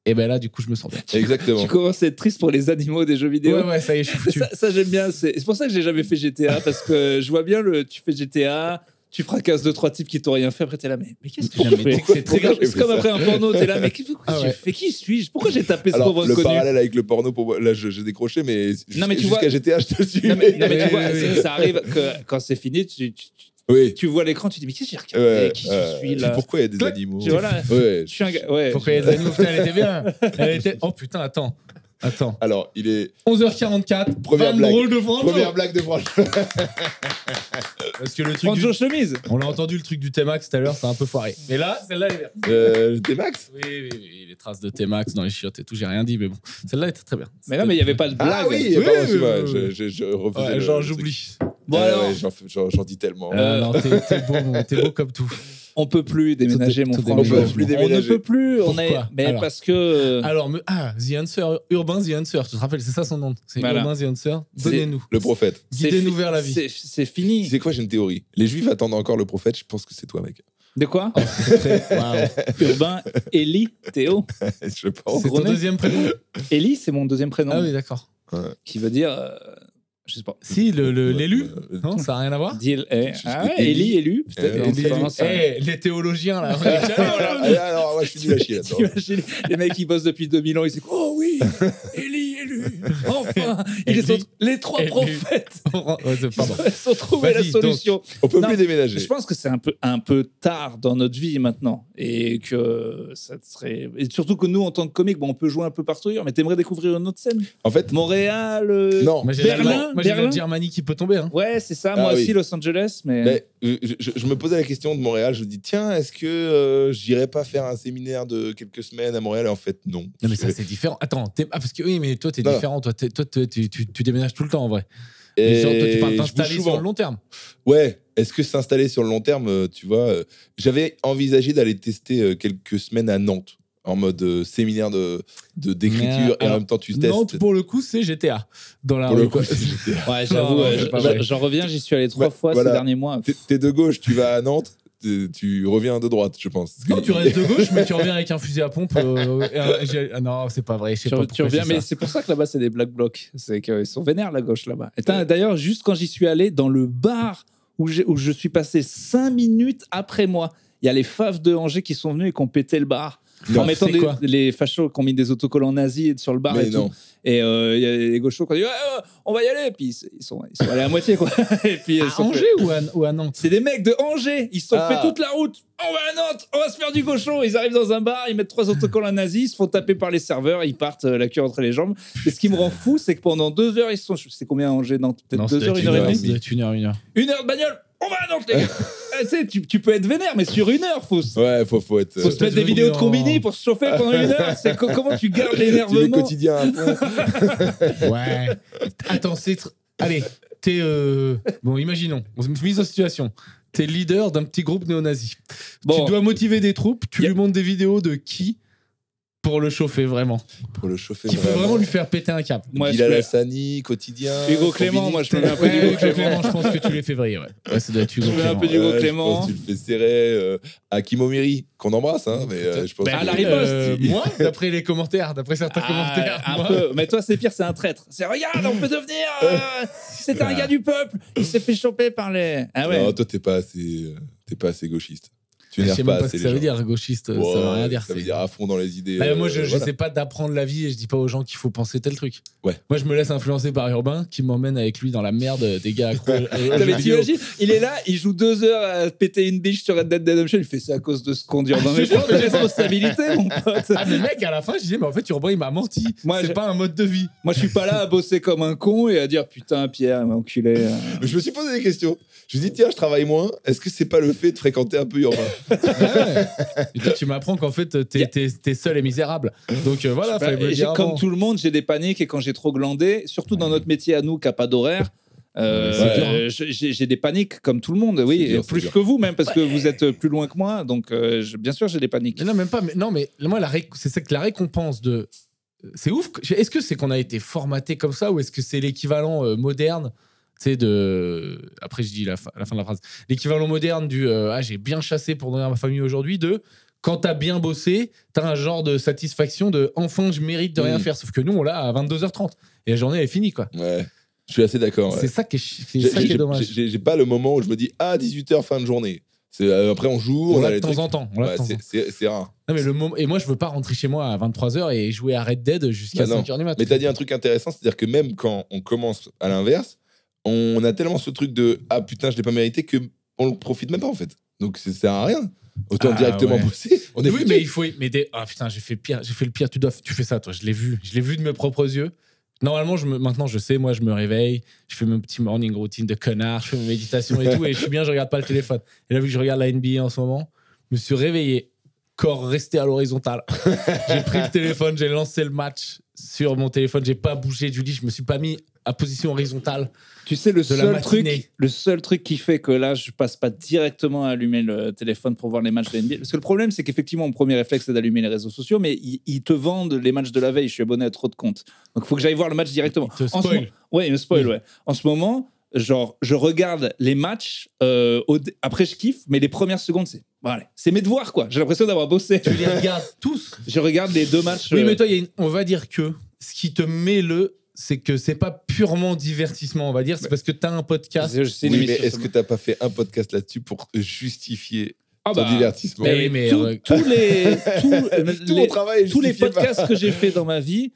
Et ben là, du coup, je me sens bien. Exactement. Tu commences à être triste pour les animaux des jeux vidéo. Ouais, ça y est, je suis foutu. Ça j'aime bien. C'est pour ça que j'ai jamais fait GTA parce que je vois bien tu fais GTA. tu fracasses 2-3 types qui t'ont rien fait, après t'es là, mais qu'est-ce que Non, j'ai mais fait c'est très grave. C'est comme après un porno, t'es là, mais qu'est-ce que j'ai fait? Qui suis-je? Pourquoi j'ai tapé ce Alors, pauvre le inconnu? parallèle avec le porno, pour moi, là, j'ai décroché, mais Non, mais tu jusqu'à vois- GTA, je te suis. Non, mais tu vois, Oui. ça arrive que quand c'est fini, Oui. tu vois l'écran, tu te dis, mais qu'est-ce que j'ai regardé? Qui je suis Puis là? pourquoi il y a des animaux Voilà. Ouais. Je suis un gars. Ouais. Pourquoi il y a des animaux? Putain, elle était bien. Oh putain, attends. Alors, il est 11h44. Première fan blague. drôle de Franjo. première blague de Franjo. Parce que le truc Franjo du... chemise. On l'a entendu, le truc du T-Max tout à l'heure, c'est un peu foiré. Mais là, celle-là, elle est bien. Le T-Max. Oui, les traces de T-Max dans les chiottes et tout, j'ai rien dit, mais bon. Celle-là était très bien. Mais là, mais il n'y avait pas de blague. Ah oui, Oui, pardon, oui, excuse-moi, oui, je refusais Ouais, le genre, truc. j'oublie. Bon, alors, Ouais, j'en dis tellement. Non, t'es beau comme tout. on peut plus déménager, mon tout Franjo. déménager. On peut plus On ne déménager. peut plus. On est... Pourquoi Mais Alors. parce que. Alors, The Answer, Urbain The Answer, tu te rappelles, c'est ça son nom. C'est Voilà. Urbain The Answer. C'est- Donnez-nous. Le prophète. c'est Guidez-nous fi- vers la vie. C'est fini. Tu sais quoi, j'ai une théorie. Les juifs attendent encore le prophète, je pense que c'est toi, mec. De quoi? Waouh. Urbain, Eli, Théo. Je pense. C'est ton René deuxième prénom. Eli, c'est mon deuxième prénom. Ah oui, d'accord. Qui veut dire. Je sais pas. Si, l'élu. Non, ça n'a rien à voir. Deal. Ah ouais, Eli. Eli, élu. Peut-être. Eh, non, c'est vraiment ça. Les théologiens, là. Alors, moi, je suis nul à chier là-dedans. T'imagines, les mecs qui bossent depuis 2000 ans, ils disent oh oui, Eli élu, enfin, les trois Eli. prophètes, Pardon. ils ont trouvé la Vas-y, solution. On peut Non, plus déménager. Je pense que c'est un peu tard dans notre vie maintenant, et que ça serait, et surtout que nous en tant que comique, bon, on peut jouer un peu partout ailleurs, mais t'aimerais découvrir une autre scène, En fait, Montréal, non. Moi, j'ai Berlin, la Berlin. Germanie qui peut tomber. Hein. Ouais, c'est ça, Ah moi oui. aussi Los Angeles, mais Mais, je me posais la question de Montréal. Je me dis, tiens, est-ce que j'irais pas faire un séminaire de quelques semaines à Montréal? Et en fait, non. Non, mais ça, c'est différent. Attends, parce que oui, mais toi, t'es Non. différent. Toi, tu déménages tout le temps, en vrai. Et Mais genre, toi, tu parles je d'installer bouge sur souvent. le long terme. Ouais. Est-ce que s'installer sur le long terme, tu vois, j'avais envisagé d'aller tester quelques semaines à Nantes en mode séminaire d'écriture et en alors, même temps tu testes. Nantes, pour le coup, c'est GTA. Dans la Pour le rue, coup, quoi. c'était- ouais, j'avoue, Non, c'est pas vrai. j'en reviens, j'y suis allé 3 Ouais, fois voilà. ces derniers mois. T'es de gauche, tu vas à Nantes, tu reviens de droite, je pense. Non, tu restes de gauche, mais tu reviens avec un fusil à pompe. Non, c'est pas vrai. Je sais pas Tu pourquoi reviens, je dis mais ça. c'est pour ça que là-bas, c'est des black blocs. C'est qu'ils sont vénères, la gauche, là-bas. Et d'ailleurs, juste quand j'y suis allé, dans le bar où je suis passé 5 minutes après moi, il y a les faves de Angers qui sont venus et qui ont pété le bar. Faf, En mettant c'est quoi les fachos qui ont mis des autocollants nazis sur le bar Mais et non. tout. Et il y a les gauchos qui ont dit ouais, on va y aller. Et puis ils sont allés à moitié, quoi. Et puis, ils À sont fait- Angers ou à Nantes? C'est des mecs de Angers. Ils se sont Ah. fait toute la route. On va à Nantes. On va se faire du gaucho. Ils arrivent dans un bar. Ils mettent 3 autocollants nazis. Ils se font taper par les serveurs. Ils partent la queue entre les jambes. Et ce qui me rend fou, c'est que pendant 2 heures, ils sont. C'est combien à Angers, Nantes? Peut-être 2 heures, 1 heure et demie. Ça doit être 1 heure, 1 heure. 1 heure de bagnole. On va à Nantes, les gars. Tu sais, tu peux être vénère, mais sur 1 heure, faut se Ouais, faut être. se mettre des vidéos de Non. combini pour se chauffer pendant 1 heure. C'est comment tu gardes Tu les l'énervement. quotidiens à fond. Ouais. Attends, allez, t'es. Bon, imaginons, on se mise en situation. T'es leader d'un petit groupe néo-nazi. Bon. Tu dois motiver des troupes, tu Yeah. lui montres des vidéos de qui pour le chauffer vraiment. Pour le chauffer Qui peut vraiment lui faire péter un câble. Moi, je Bilal peux- Hassani, quotidien. Hugo Clément, moi, je me mets un peu Ouais, d'Hugo Hugo Clément. Clément, je pense que tu les février, ouais. Ouais, ça doit être Hugo Je mets un Clément. peu d'Hugo Je Clément. pense que tu le fais serrer à Kim Omiri, qu'on embrasse, hein, mais je pense Bah, à que- la riposte. Moi, d'après les commentaires, d'après certains commentaires. Un moi- peu. Mais toi, c'est pire, c'est un traître. C'est regarde, on peut devenir. C'est un gars du peuple. Il s'est fait choper par les. Ah ouais. Non, toi, t'es pas assez gauchiste. Tu Je énerves sais pas même pas assez ce que les ça veut gens. dire, gauchiste, ça Ouais, veut rien dire. Ça veut c'est- dire à fond dans les idées. Bah, moi, je voilà. sais pas d'apprendre la vie et je dis pas aux gens qu'il faut penser tel truc. Ouais. Moi, je me laisse influencer par Urbain qui m'emmène avec lui dans la merde des gars accros. Non, mais t'imagines, il est là, il joue 2 heures à péter une biche sur Red Dead Redemption. Il fait ça à cause de ce qu'on dure dans mes responsabilités, mon pote. Ah, mais mec, à la fin, je disais, mais en fait, Urbain, il m'a menti. Moi, C'est je- pas un mode de vie. Moi, je suis pas là à bosser comme un con et à dire putain, Pierre, enculé. Mais je me suis posé des questions. Je me dis, tiens, je travaille moins. Est-ce que c'est pas le fait de fréquenter un peu Urbain? Ouais. Et toi, tu m'apprends qu'en fait, t'es seul et misérable. Donc voilà, fallait me le J'ai- dire comme avant. tout le monde, j'ai des paniques et quand j'ai trop glandé, surtout dans notre métier à nous qui n'a pas d'horaire. c'est dur, hein. J'ai des paniques comme tout le monde, oui, C'est dur, et plus c'est dur. que vous même parce que vous êtes plus loin que moi, donc bien sûr j'ai des paniques. Mais non, même pas. Mais, non, mais moi, c'est ça que la récompense de. C'est ouf. Est-ce que c'est qu'on a été formaté comme ça ou est-ce que c'est l'équivalent moderne, tu sais, de. Après, je dis la fin de la phrase. L'équivalent moderne du j'ai bien chassé pour nourrir ma famille aujourd'hui, de quand t'as bien bossé, t'as un genre de satisfaction de enfin je mérite de rien faire. Sauf que nous, on l'a à 22h30 et la journée elle est finie, quoi. Ouais. Je suis assez d'accord. Ouais. C'est ça qui est dommage. J'ai pas le moment où je me dis 18h fin de journée. Après on joue, On a l'a les de temps trucs. en temps. C'est rare. Non, mais et moi, je veux pas rentrer chez moi à 23h et jouer à Red Dead jusqu'à 5h du matin. Mais t'as dit un truc intéressant, c'est-à-dire que même quand on commence à l'inverse, on a tellement ce truc de ah putain, je l'ai pas mérité que on le profite même pas en fait. Donc ça sert à rien. Autant directement bosser. Oui, mais il faut. Ah putain, j'ai fait le pire. Tu fais ça, toi. Je l'ai vu de mes propres yeux. Normalement, maintenant, je sais, moi, je me réveille, je fais mon petit morning routine de connard, je fais mes méditations et tout, et je suis bien, je regarde pas le téléphone. Et là, vu que je regarde la NBA en ce moment, je me suis réveillé, corps resté à l'horizontale. J'ai pris le téléphone, j'ai lancé le match sur mon téléphone, j'ai pas bougé du lit, je me suis pas mis à position horizontale. Tu sais, le seul truc qui fait que là, je passe pas directement à allumer le téléphone pour voir les matchs de NBA. Parce que le problème, c'est qu'effectivement, mon premier réflexe, c'est d'allumer les réseaux sociaux, mais ils te vendent les matchs de la veille. Je suis abonné à trop de comptes. Donc, il faut que j'aille voir le match directement. Ils te spoil. Ouais, il me spoil, ouais. En ce moment, genre, je regarde les matchs, après, je kiffe, mais les premières secondes, c'est mes devoirs, quoi. J'ai l'impression d'avoir bossé. Tu les regardes tous. Je regarde les 2 matchs. Oui, mais toi, on va dire que ce qui te met c'est que c'est pas purement divertissement, on va dire, c'est parce que t'as un podcast. Oui, mais est-ce que t'as pas fait un podcast là-dessus pour justifier ton divertissement? Mais tous les podcasts que j'ai fait dans ma vie,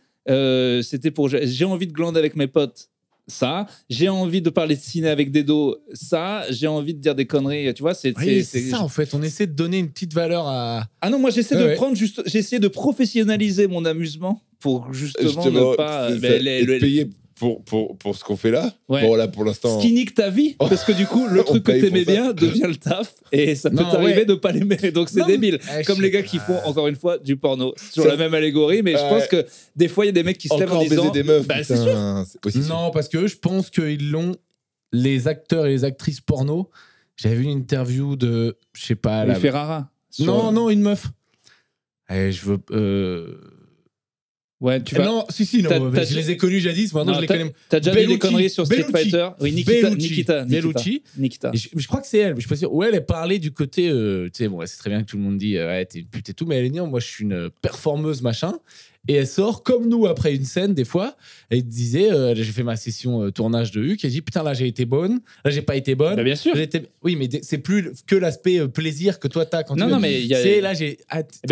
c'était pour j'ai envie de glander avec mes potes. Ça, j'ai envie de parler de ciné avec Dedo. Ça, j'ai envie de dire des conneries. Tu vois, c'est ça en fait. On essaie de donner une petite valeur à. Ah non, moi j'essaie de prendre j'ai essayé de professionnaliser mon amusement pour justement ne pas payer pour ce qu'on fait là. Ouais. Bon là pour l'instant. Ce qui nique ta vie, parce que du coup le truc que t'aimais bien devient le taf et ça peut t'arriver de pas l'aimer. Donc c'est débile. Comme les gars qui font encore une fois du porno. C'est toujours la même allégorie, mais je pense que des fois il y a des mecs qui se lèvent en disant baiser des meufs. Bah, c'est sûr. Non, parce que je pense qu'ils l'ont, les acteurs et les actrices porno. J'avais vu une interview de, je sais pas, Ferrara. Non, une meuf. Et je veux. Ouais, tu vas. Non, je les ai connus jadis, maintenant je les connais. T'as déjà dit des conneries sur Street Fighter? Oui, Nikita. Je crois que c'est elle, mais je suis pas sûr. Ouais, elle parlait du côté. Tu sais, bon, c'est très bien que tout le monde dit, ouais, t'es une pute et tout, mais elle est dit, moi je suis une performeuse, machin. Et elle sort, comme nous, après une scène, des fois, elle disait, j'ai fait ma session tournage de Huck, elle dit, putain, là, j'ai été bonne, là, j'ai pas été bonne. Bah, bien sûr. Oui, mais c'est plus que l'aspect plaisir que toi, t'as quand tu... Non, mais il y a... C'est là, j'ai...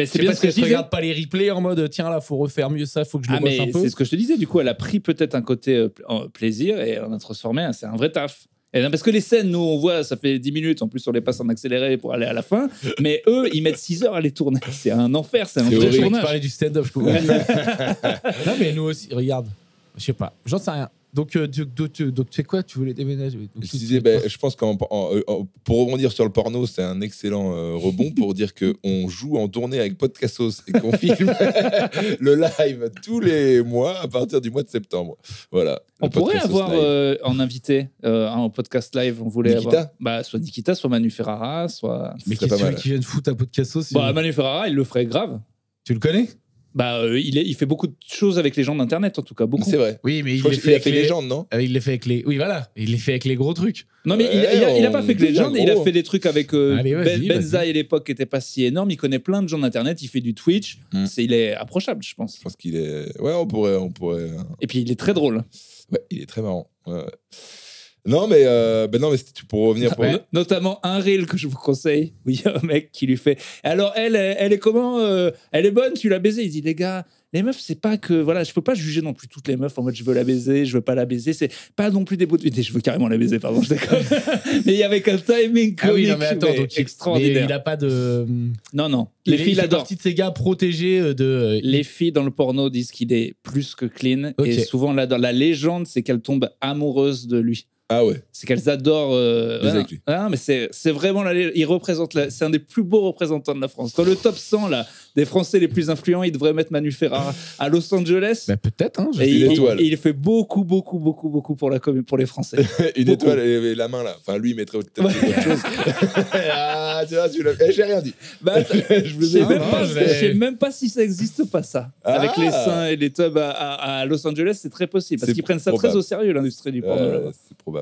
c'est bien ce que je regarde pas les replays en mode, tiens, là, faut refaire mieux ça, faut que je le bosse un peu. C'est ce que je te disais, du coup, elle a pris peut-être un côté plaisir et on a transformé, c'est un vrai taf. Et non, parce que les scènes, nous, on voit, ça fait 10 minutes. En plus, on les passe en accéléré pour aller à la fin. Mais eux, ils mettent 6 heures à les tourner. C'est un enfer, c'est un vrai tournage. Tu parlais du stand-up, je trouve. Non, mais nous aussi, regarde. Je sais pas, j'en sais rien. Donc, tu sais quoi, tu voulais déménager. Donc, je disais, je pense pour rebondir sur le porno, c'est un excellent rebond pour dire qu'on joue en tournée avec Podcastos et qu'on filme le live tous les mois à partir du mois de septembre. Voilà. On pourrait avoir en invité un podcast live. On voulait Nikita avoir soit Nikita, soit Manu Ferrara, soit. Mais qu'est-ce que tu veux qu'il vienne foutre à Podcastos? Manu Ferrara, il le ferait grave. Tu le connais? Il fait beaucoup de choses avec les gens d'Internet, en tout cas, beaucoup. C'est vrai. Oui, mais il a fait Légende, non? Il les fait avec les... Oui, voilà. Il les fait avec les gros trucs. Non, mais il a pas fait que Légende. Il a fait des trucs avec Benza et l'époque qui n'était pas si énorme. Il connaît plein de gens d'Internet. Il fait du Twitch. Il est approchable, je pense. Je pense qu'il est... Ouais, on pourrait... Et puis, il est très drôle. Ouais, il est très marrant. Ouais. Non, mais c'était pour revenir pour notamment un reel que je vous conseille où il y a un mec qui lui fait alors elle est comment elle est bonne, tu l'as baisée. Il dit les gars, les meufs, c'est pas que voilà, je peux pas juger non plus toutes les meufs en mode je veux la baiser, je veux pas la baiser, c'est pas non plus des bouts de je veux carrément la baiser, pardon, je déconne. Mais il y avec un timing comique extraordinaire. Il a pas de non. Les filles l'adorent. Partie de ces gars protégés de. Les filles dans le porno disent qu'il est plus que clean et souvent là dans la légende, c'est qu'elles tombent amoureuses de lui. Ah ouais. C'est qu'elles adorent. Avec lui. Mais c'est vraiment il représente. C'est un des plus beaux représentants de la France. Dans le top 100 là, des Français les plus influents, il devrait mettre Manu Ferrara à Los Angeles. Peut-être. Hein, il fait beaucoup pour les Français. Une étoile et la main là. Enfin, lui, il mettrait peut-être autre chose. Tu vois, j'ai rien dit. Je sais même pas si ça existe pas ça. Avec les seins et les tubs à Los Angeles, c'est très possible parce qu'ils prennent ça très au sérieux, l'industrie du porno là-bas. C'est probable.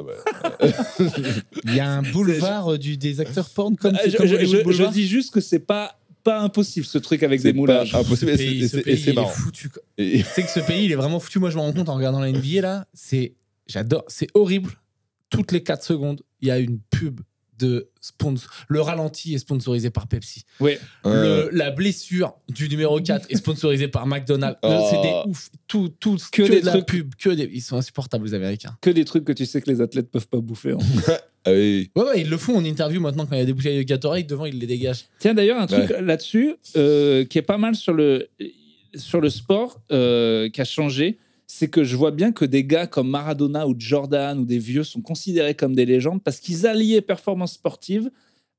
Il y a un boulevard des acteurs porn comme je dis juste que c'est pas impossible ce truc avec des moulages. Impossible. Ce pays, c'est marrant. Tu sais que ce pays il est vraiment foutu. Moi je me rends compte en regardant la NBA là, c'est j'adore. C'est horrible. Toutes les 4 secondes, il y a une pub de sponsor. Le ralenti est sponsorisé par Pepsi. Oui. La blessure du numéro 4 est sponsorisée par McDonald's. Oh. C'est des ouf. Tout Que que des de la trucs. pub. Ils sont insupportables, les Américains. Que des trucs que tu sais que les athlètes peuvent pas bouffer. En fait. Ah oui. Ouais, ils le font en interview maintenant quand il y a des bouteilles de Gatorade devant, ils les dégagent. Tiens, d'ailleurs, un truc là-dessus qui est pas mal sur le sport qui a changé, c'est que je vois bien que des gars comme Maradona ou Jordan ou des vieux sont considérés comme des légendes parce qu'ils alliaient performance sportive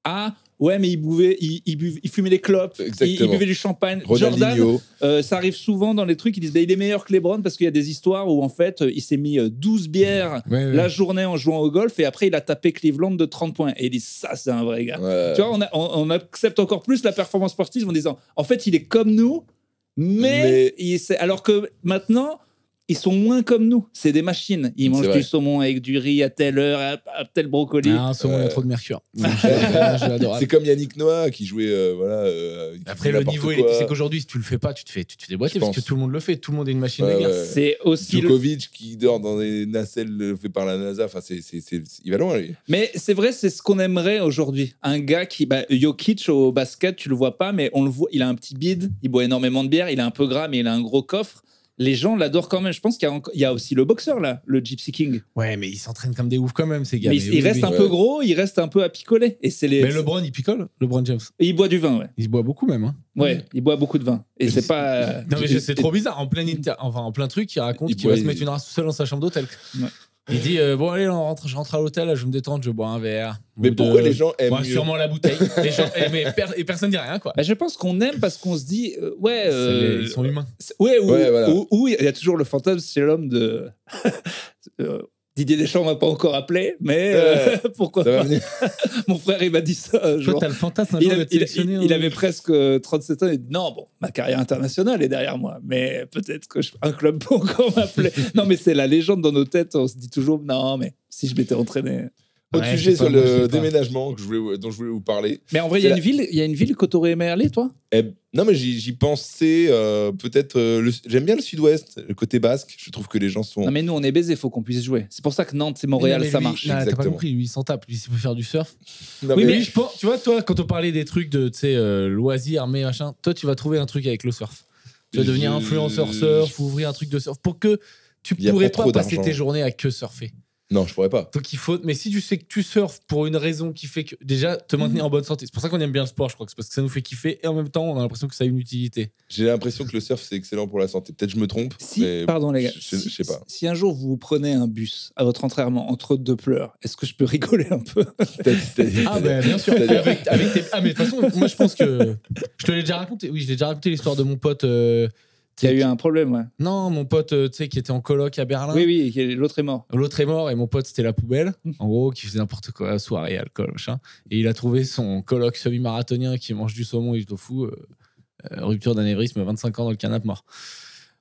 à ouais, mais ils fumaient des clopes, ils Exactement. buvaient du champagne. Ronaldinho. Jordan, ça arrive souvent dans les trucs, ils disent bah, il est meilleur que LeBron parce qu'il y a des histoires où en fait il s'est mis 12 bières la journée en jouant au golf et après il a tapé Cleveland de 30 points. Et ils disent ça, c'est un vrai gars. Ouais. Tu vois, on accepte encore plus la performance sportive en disant en fait il est comme nous, mais... alors que maintenant. Ils sont moins comme nous. C'est des machines. Ils mangent du saumon avec du riz à telle heure, à tel brocoli. Ah, un saumon, il y a trop de mercure. C'est comme Yannick Noah qui jouait. Après, le niveau, c'est qu'aujourd'hui, si tu le fais pas, tu te fais déboîter parce que tout le monde le fait. Tout le monde est une machine de guerre. C'est aussi. Djokovic qui dort dans des nacelles fait par la NASA. Enfin, il va loin, lui. Mais c'est vrai, c'est ce qu'on aimerait aujourd'hui. Un gars qui. Jokic au basket, tu le vois pas, mais on le voit. Il a un petit bide, il boit énormément de bière, il est un peu gras, mais il a un gros coffre. Les gens l'adorent quand même. Je pense qu'il y a aussi le boxeur, là, le Gypsy King. Ouais, mais ils s'entraînent comme des oufs quand même, ces gars. Mais il reste un peu gros, il reste un peu à picoler. Et c'est Mais LeBron, il picole, LeBron James. Et il boit du vin, ouais. Il boit beaucoup même. Hein. Ouais, il boit beaucoup de vin. Et c'est pas. Non, mais c'est trop bizarre. En plein truc, il raconte qu'il va se mettre une race tout seul dans sa chambre d'hôtel. Ouais. Il dit bon, allez, je rentre à l'hôtel, je vais me détendre, je bois un verre. Mais pourquoi les gens aiment mieux sûrement la bouteille. Et personne dit rien, quoi. Je pense qu'on aime parce qu'on se dit ils sont humains. Ou il y a toujours le fantasme chez l'homme de. Didier Deschamps m'a pas encore appelé, mais pourquoi pas. Mon frère, il m'a dit ça un jour. Toi, t'as le fantasme un jour d'être sélectionné. Il avait presque 37 ans. Il dit non, bon, ma carrière internationale est derrière moi, mais peut-être que un club peut encore m'appeler. Non, mais c'est la légende dans nos têtes. On se dit toujours non, mais si je m'étais entraîné. Autre sujet sur le déménagement dont je voulais vous parler. Mais en vrai, il y a une ville que t'aurais aimé aller, toi? Non, mais j'y pensais peut-être. J'aime bien le sud-ouest, le côté basque. Je trouve que les gens sont. Non, mais nous, on est baisés, il faut qu'on puisse jouer. C'est pour ça que Nantes et Montréal, ça marche. T'as pas compris, lui, il s'en tape. Lui, s'il peut faire du surf. Non, oui, mais je pense, tu vois, toi, quand on parlait des trucs de loisirs, mais machin, toi, tu vas trouver un truc avec le surf. Tu vas devenir influenceur surf ou ouvrir un truc de surf pour que tu pourrais pas passer tes journées à que surfer. Non, je pourrais pas. Donc il faut. Mais si tu sais que tu surfes pour une raison qui fait que déjà te maintenir en bonne santé, c'est pour ça qu'on aime bien le sport, je crois que c'est parce que ça nous fait kiffer et en même temps on a l'impression que ça a une utilité. J'ai l'impression que le surf c'est excellent pour la santé. Peut-être je me trompe. Pardon les gars. Je sais pas. Si un jour vous prenez un bus à votre enterrement entre deux pleurs, est-ce que je peux rigoler un peu? Ah ben bien sûr. Avec mais de toute façon, moi je pense que je te l'ai déjà raconté. Oui, je l'ai déjà raconté l'histoire de mon pote. Il y a eu un problème, ouais. Non, mon pote, tu sais, qui était en coloc à Berlin. Oui, l'autre est mort. L'autre est mort et mon pote, c'était la poubelle. En gros, qui faisait n'importe quoi, soirée, alcool, machin. Et il a trouvé son coloc semi-marathonien qui mange du saumon et du tofu. Rupture d'anévrisme, 25 ans dans le canapé mort.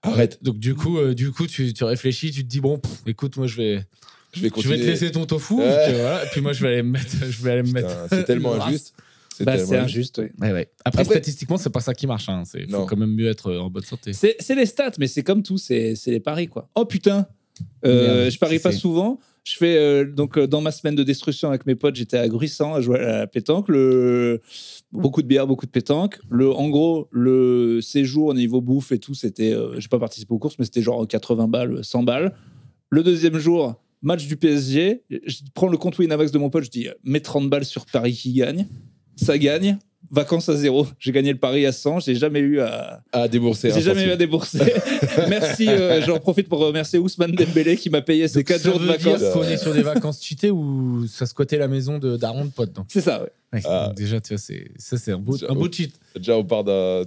Arrête. Donc, du coup tu réfléchis, tu te dis, bon, écoute, moi, je vais te laisser ton tofu. Et puis moi, je vais aller me mettre. C'est tellement injuste. C'est injuste, oui. Ouais. Après, statistiquement, c'est pas ça qui marche. Il faut quand même mieux être en bonne santé. C'est les stats, mais c'est comme tout, c'est les paris, quoi. Oh putain, je parie pas souvent. Je fais donc dans ma semaine de destruction avec mes potes, j'étais à Gruissant à jouer à la pétanque. Beaucoup de bière, beaucoup de pétanque. En gros, le séjour au niveau bouffe et tout, c'était. J'ai pas participé aux courses, mais c'était genre 80 balles, 100 balles. Le deuxième jour, match du PSG. Je prends le compte Winamax de mon pote, je dis mets 30 balles sur Paris qui gagne. Ça gagne, vacances à 0. J'ai gagné le pari à 100, j'ai jamais eu à débourser. J'ai jamais eu à débourser. Merci, j'en profite pour remercier Ousmane Dembélé qui m'a payé ses 4 jours de vacances. Qu'on est sur des vacances cheatées ou ça squattait la maison d'Aaron de pote. C'est ça, ouais. Donc déjà, tu vois, c'est un beau cheat. Déjà, on part d'un.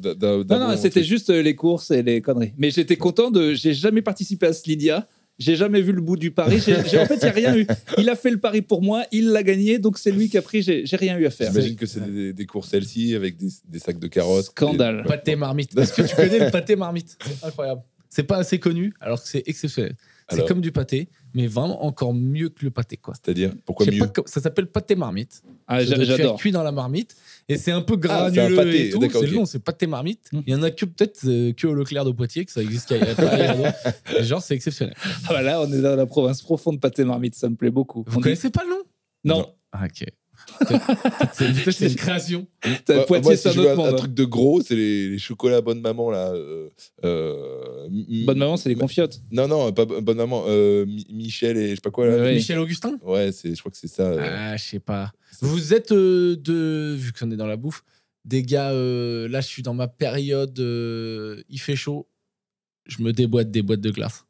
Non, c'était juste les courses et les conneries. Mais j'étais content j'ai jamais participé à ce Lydia. J'ai jamais vu le bout du pari. En fait, il n'y a rien eu. Il a fait le pari pour moi, il l'a gagné, donc c'est lui qui a pris. J'ai rien eu à faire. J'imagine que c'est des courses Elsie avec des sacs de carottes. Scandale. Pâté marmite. Est-ce que tu connais le pâté marmite? C'est incroyable. C'est pas assez connu, alors que c'est exceptionnel. C'est Alors comme du pâté, mais vraiment encore mieux que le pâté, quoi. C'est-à-dire, pourquoi Je sais mieux pas, ça s'appelle pâté marmite. Ah, Ça doit être j'adore. cuit dans la marmite et c'est un peu c'est un granuleux pâté, et tout. d'accord, C'est ok. le nom, c'est pâté marmite. Mm. Il y en a que peut-être que au Leclerc de Poitiers que ça existe qu'il y a pas ailleurs d'autre. Et genre c'est exceptionnel. Ah, bah là, on est dans la province profonde pâté marmite, ça me plaît beaucoup. Vous On dit- connaissez pas le nom? Non, Ah, ok. Peut-être c'est une création. t'as Poitiers, moi, c'est si un je veux autre un monde. truc de gros, c'est les chocolats Bonne Maman, là. Bonne maman, c'est les confiottes. Non, pas Bonne Maman. Michel et je sais pas quoi, là. Ouais. Michel Augustin? Ouais, je crois que c'est ça. Ah, je sais pas. Vous êtes vu qu'on est dans la bouffe, des gars, là je suis dans ma période, il fait chaud, je me déboîte des boîtes de glace.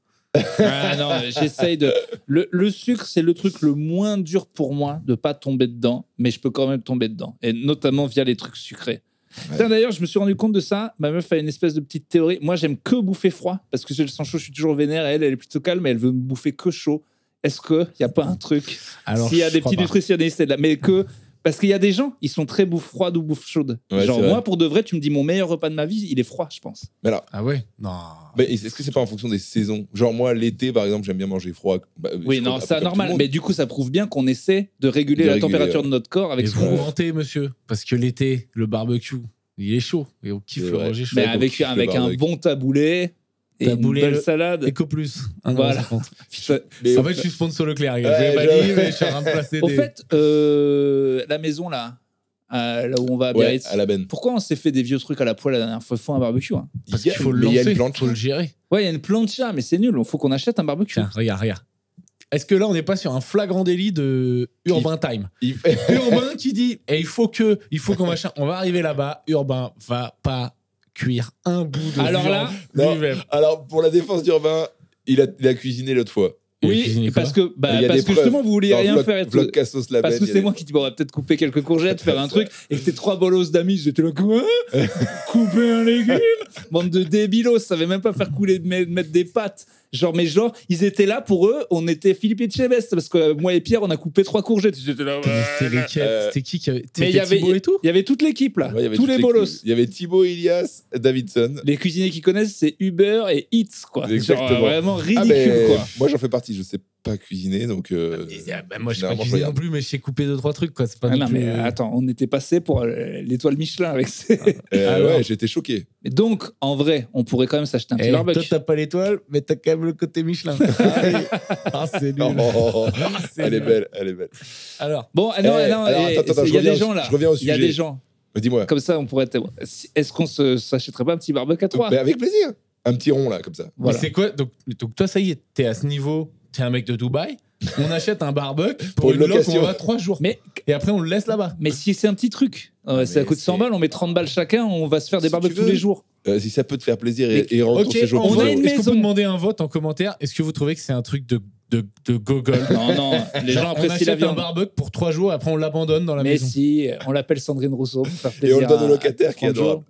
Ah non, j'essaye de. Le sucre, c'est le truc le moins dur pour moi de pas tomber dedans, mais je peux quand même tomber dedans, et notamment via les trucs sucrés. Ouais. Putain, d'ailleurs, je me suis rendu compte de ça. Ma meuf a une espèce de petite théorie. Moi, j'aime que bouffer froid parce que si je le sens chaud, je suis toujours vénère. Elle est plutôt calme, et elle veut me bouffer que chaud. Est-ce qu'il n'y a pas un truc? Alors, S'il y a je des crois petits pas. nutritionnistes, là, mais que. Parce qu'il y a des gens, ils sont très bouffe froide ou bouffe chaude. Ouais, Genre, c'est vrai. moi, pour de vrai, tu me dis mon meilleur repas de ma vie, il est froid, je pense. Mais alors, Ah ouais? Non. est-ce que c'est pas en fonction des saisons? Genre, moi, l'été, par exemple, j'aime bien manger froid. Oui, je non, crois, c'est comme tout normal. le monde. Mais du coup, ça prouve bien qu'on essaie de réguler De la réguler, température ouais. de notre corps avec Et ce vous qu'on bouffe. mentez, monsieur, parce que l'été, le barbecue, il est chaud et on kiffe C'est le vrai. manger chaud. Mais donc, avec, kiffe le avec un barbecue. bon taboulé et une Taboulé, belle le- salade. Éco plus. Voilà. €1,50. Mais En fait, je suis sponsor Leclerc, les gars. Ouais, Je l'ai pas dit, mais je suis en train de placer Au des... fait, la maison là, là où on va à ouais, Biarritz, à la benne. pourquoi on s'est fait des vieux trucs à la poêle la dernière fois? Faut un barbecue. Hein. Parce Il y a- qu'il faut le mais il y a lancer, une planche. faut le gérer. Ouais, il y a une plancha, mais c'est nul. Il faut qu'on achète un barbecue. Tiens, regarde. Est-ce que là, on n'est pas sur un flagrant délit de Urbain Time? Il fait- Urbain qui dit, il faut qu'on machin, on va arriver là-bas, Urbain va pas cuire un bout de Alors viande là, Non. lui-même. Alors, pour la défense d'Urbain, il a cuisiné l'autre fois. Oui, parce que, Il y a parce des que preuves. justement, vous vouliez Dans rien Vlog- faire. Et tout. Vlog Cassos la Parce benne, que il y a c'est des- moi qui dis, bon, on va peut-être couper quelques courgettes, faire un truc, et que t'es trois bolos d'amis, j'étais là, quoi couper un légume. Bande de débilos, ça savait même pas faire couler, mettre des pâtes. Genre, ils étaient là pour eux, on était Philippe Etchebest, parce que moi et Pierre, on a coupé 3 courgettes. Ils étaient là, ouais. C'était lesquels C'était qui avait... Mais il y avait, Thibaut et tout il y avait toute l'équipe là, Ouais, il y avait tous toutes les les bolos. Il y avait Thibaut, Ilias, Davidson. Les cuisiniers qui connaissent, c'est Uber et Eats, quoi. Exactement. Genre, vraiment Ah, ridicule, mais quoi. moi, j'en fais partie. Je sais pas cuisiner, donc. Moi, je sais pas généralement, je cuisiner regarde. non plus, mais je sais couper 2-3 trucs, quoi. C'est pas Ah non non, plus... mais attends, on était passé pour l'étoile Michelin avec ces. Alors. Ouais, j'étais choqué. Mais donc, en vrai, on pourrait quand même s'acheter un petit Eh, toi, barbecue. t'as pas l'étoile, mais t'as quand même le côté Michelin. Ah, c'est nul. Oh, C'est elle est nul. belle, elle est belle. Alors, Bon, non, Eh, non, alors, attends, il y a je reviens des gens là. je reviens au Il y a sujet. des gens. Dis-moi. Comme ça, on pourrait être. Est-ce qu'on s'achèterait pas un petit barbecue à 3? Mais avec plaisir. Un petit rond, là, comme ça. Voilà. mais c'est quoi donc, toi, ça y est, t'es à ce niveau, t'es un mec de Dubaï, on achète un barbecue pour une loc, location. on va 3 jours. Mais, Et après, on le laisse là-bas. mais si c'est un petit truc, ça mais coûte 100 c'est- balles, on met 30 balles chacun, on va se faire des Si barbecues tu veux. tous les jours. Si ça peut te faire plaisir Mais- et rendre ton Ok, séjour on plus a heureux. une est-ce qu'on maison. peut demander un vote en commentaire? Est-ce que vous trouvez que c'est un truc de gogol? Non, non, les gens On apprécient la achète un viande. barbecue pour 3 jours, après on l'abandonne dans la Mais maison. si, on l'appelle Sandrine Rousseau pour faire Et plaisir. on le donne à- au locataire qui est 30 jours. adorable.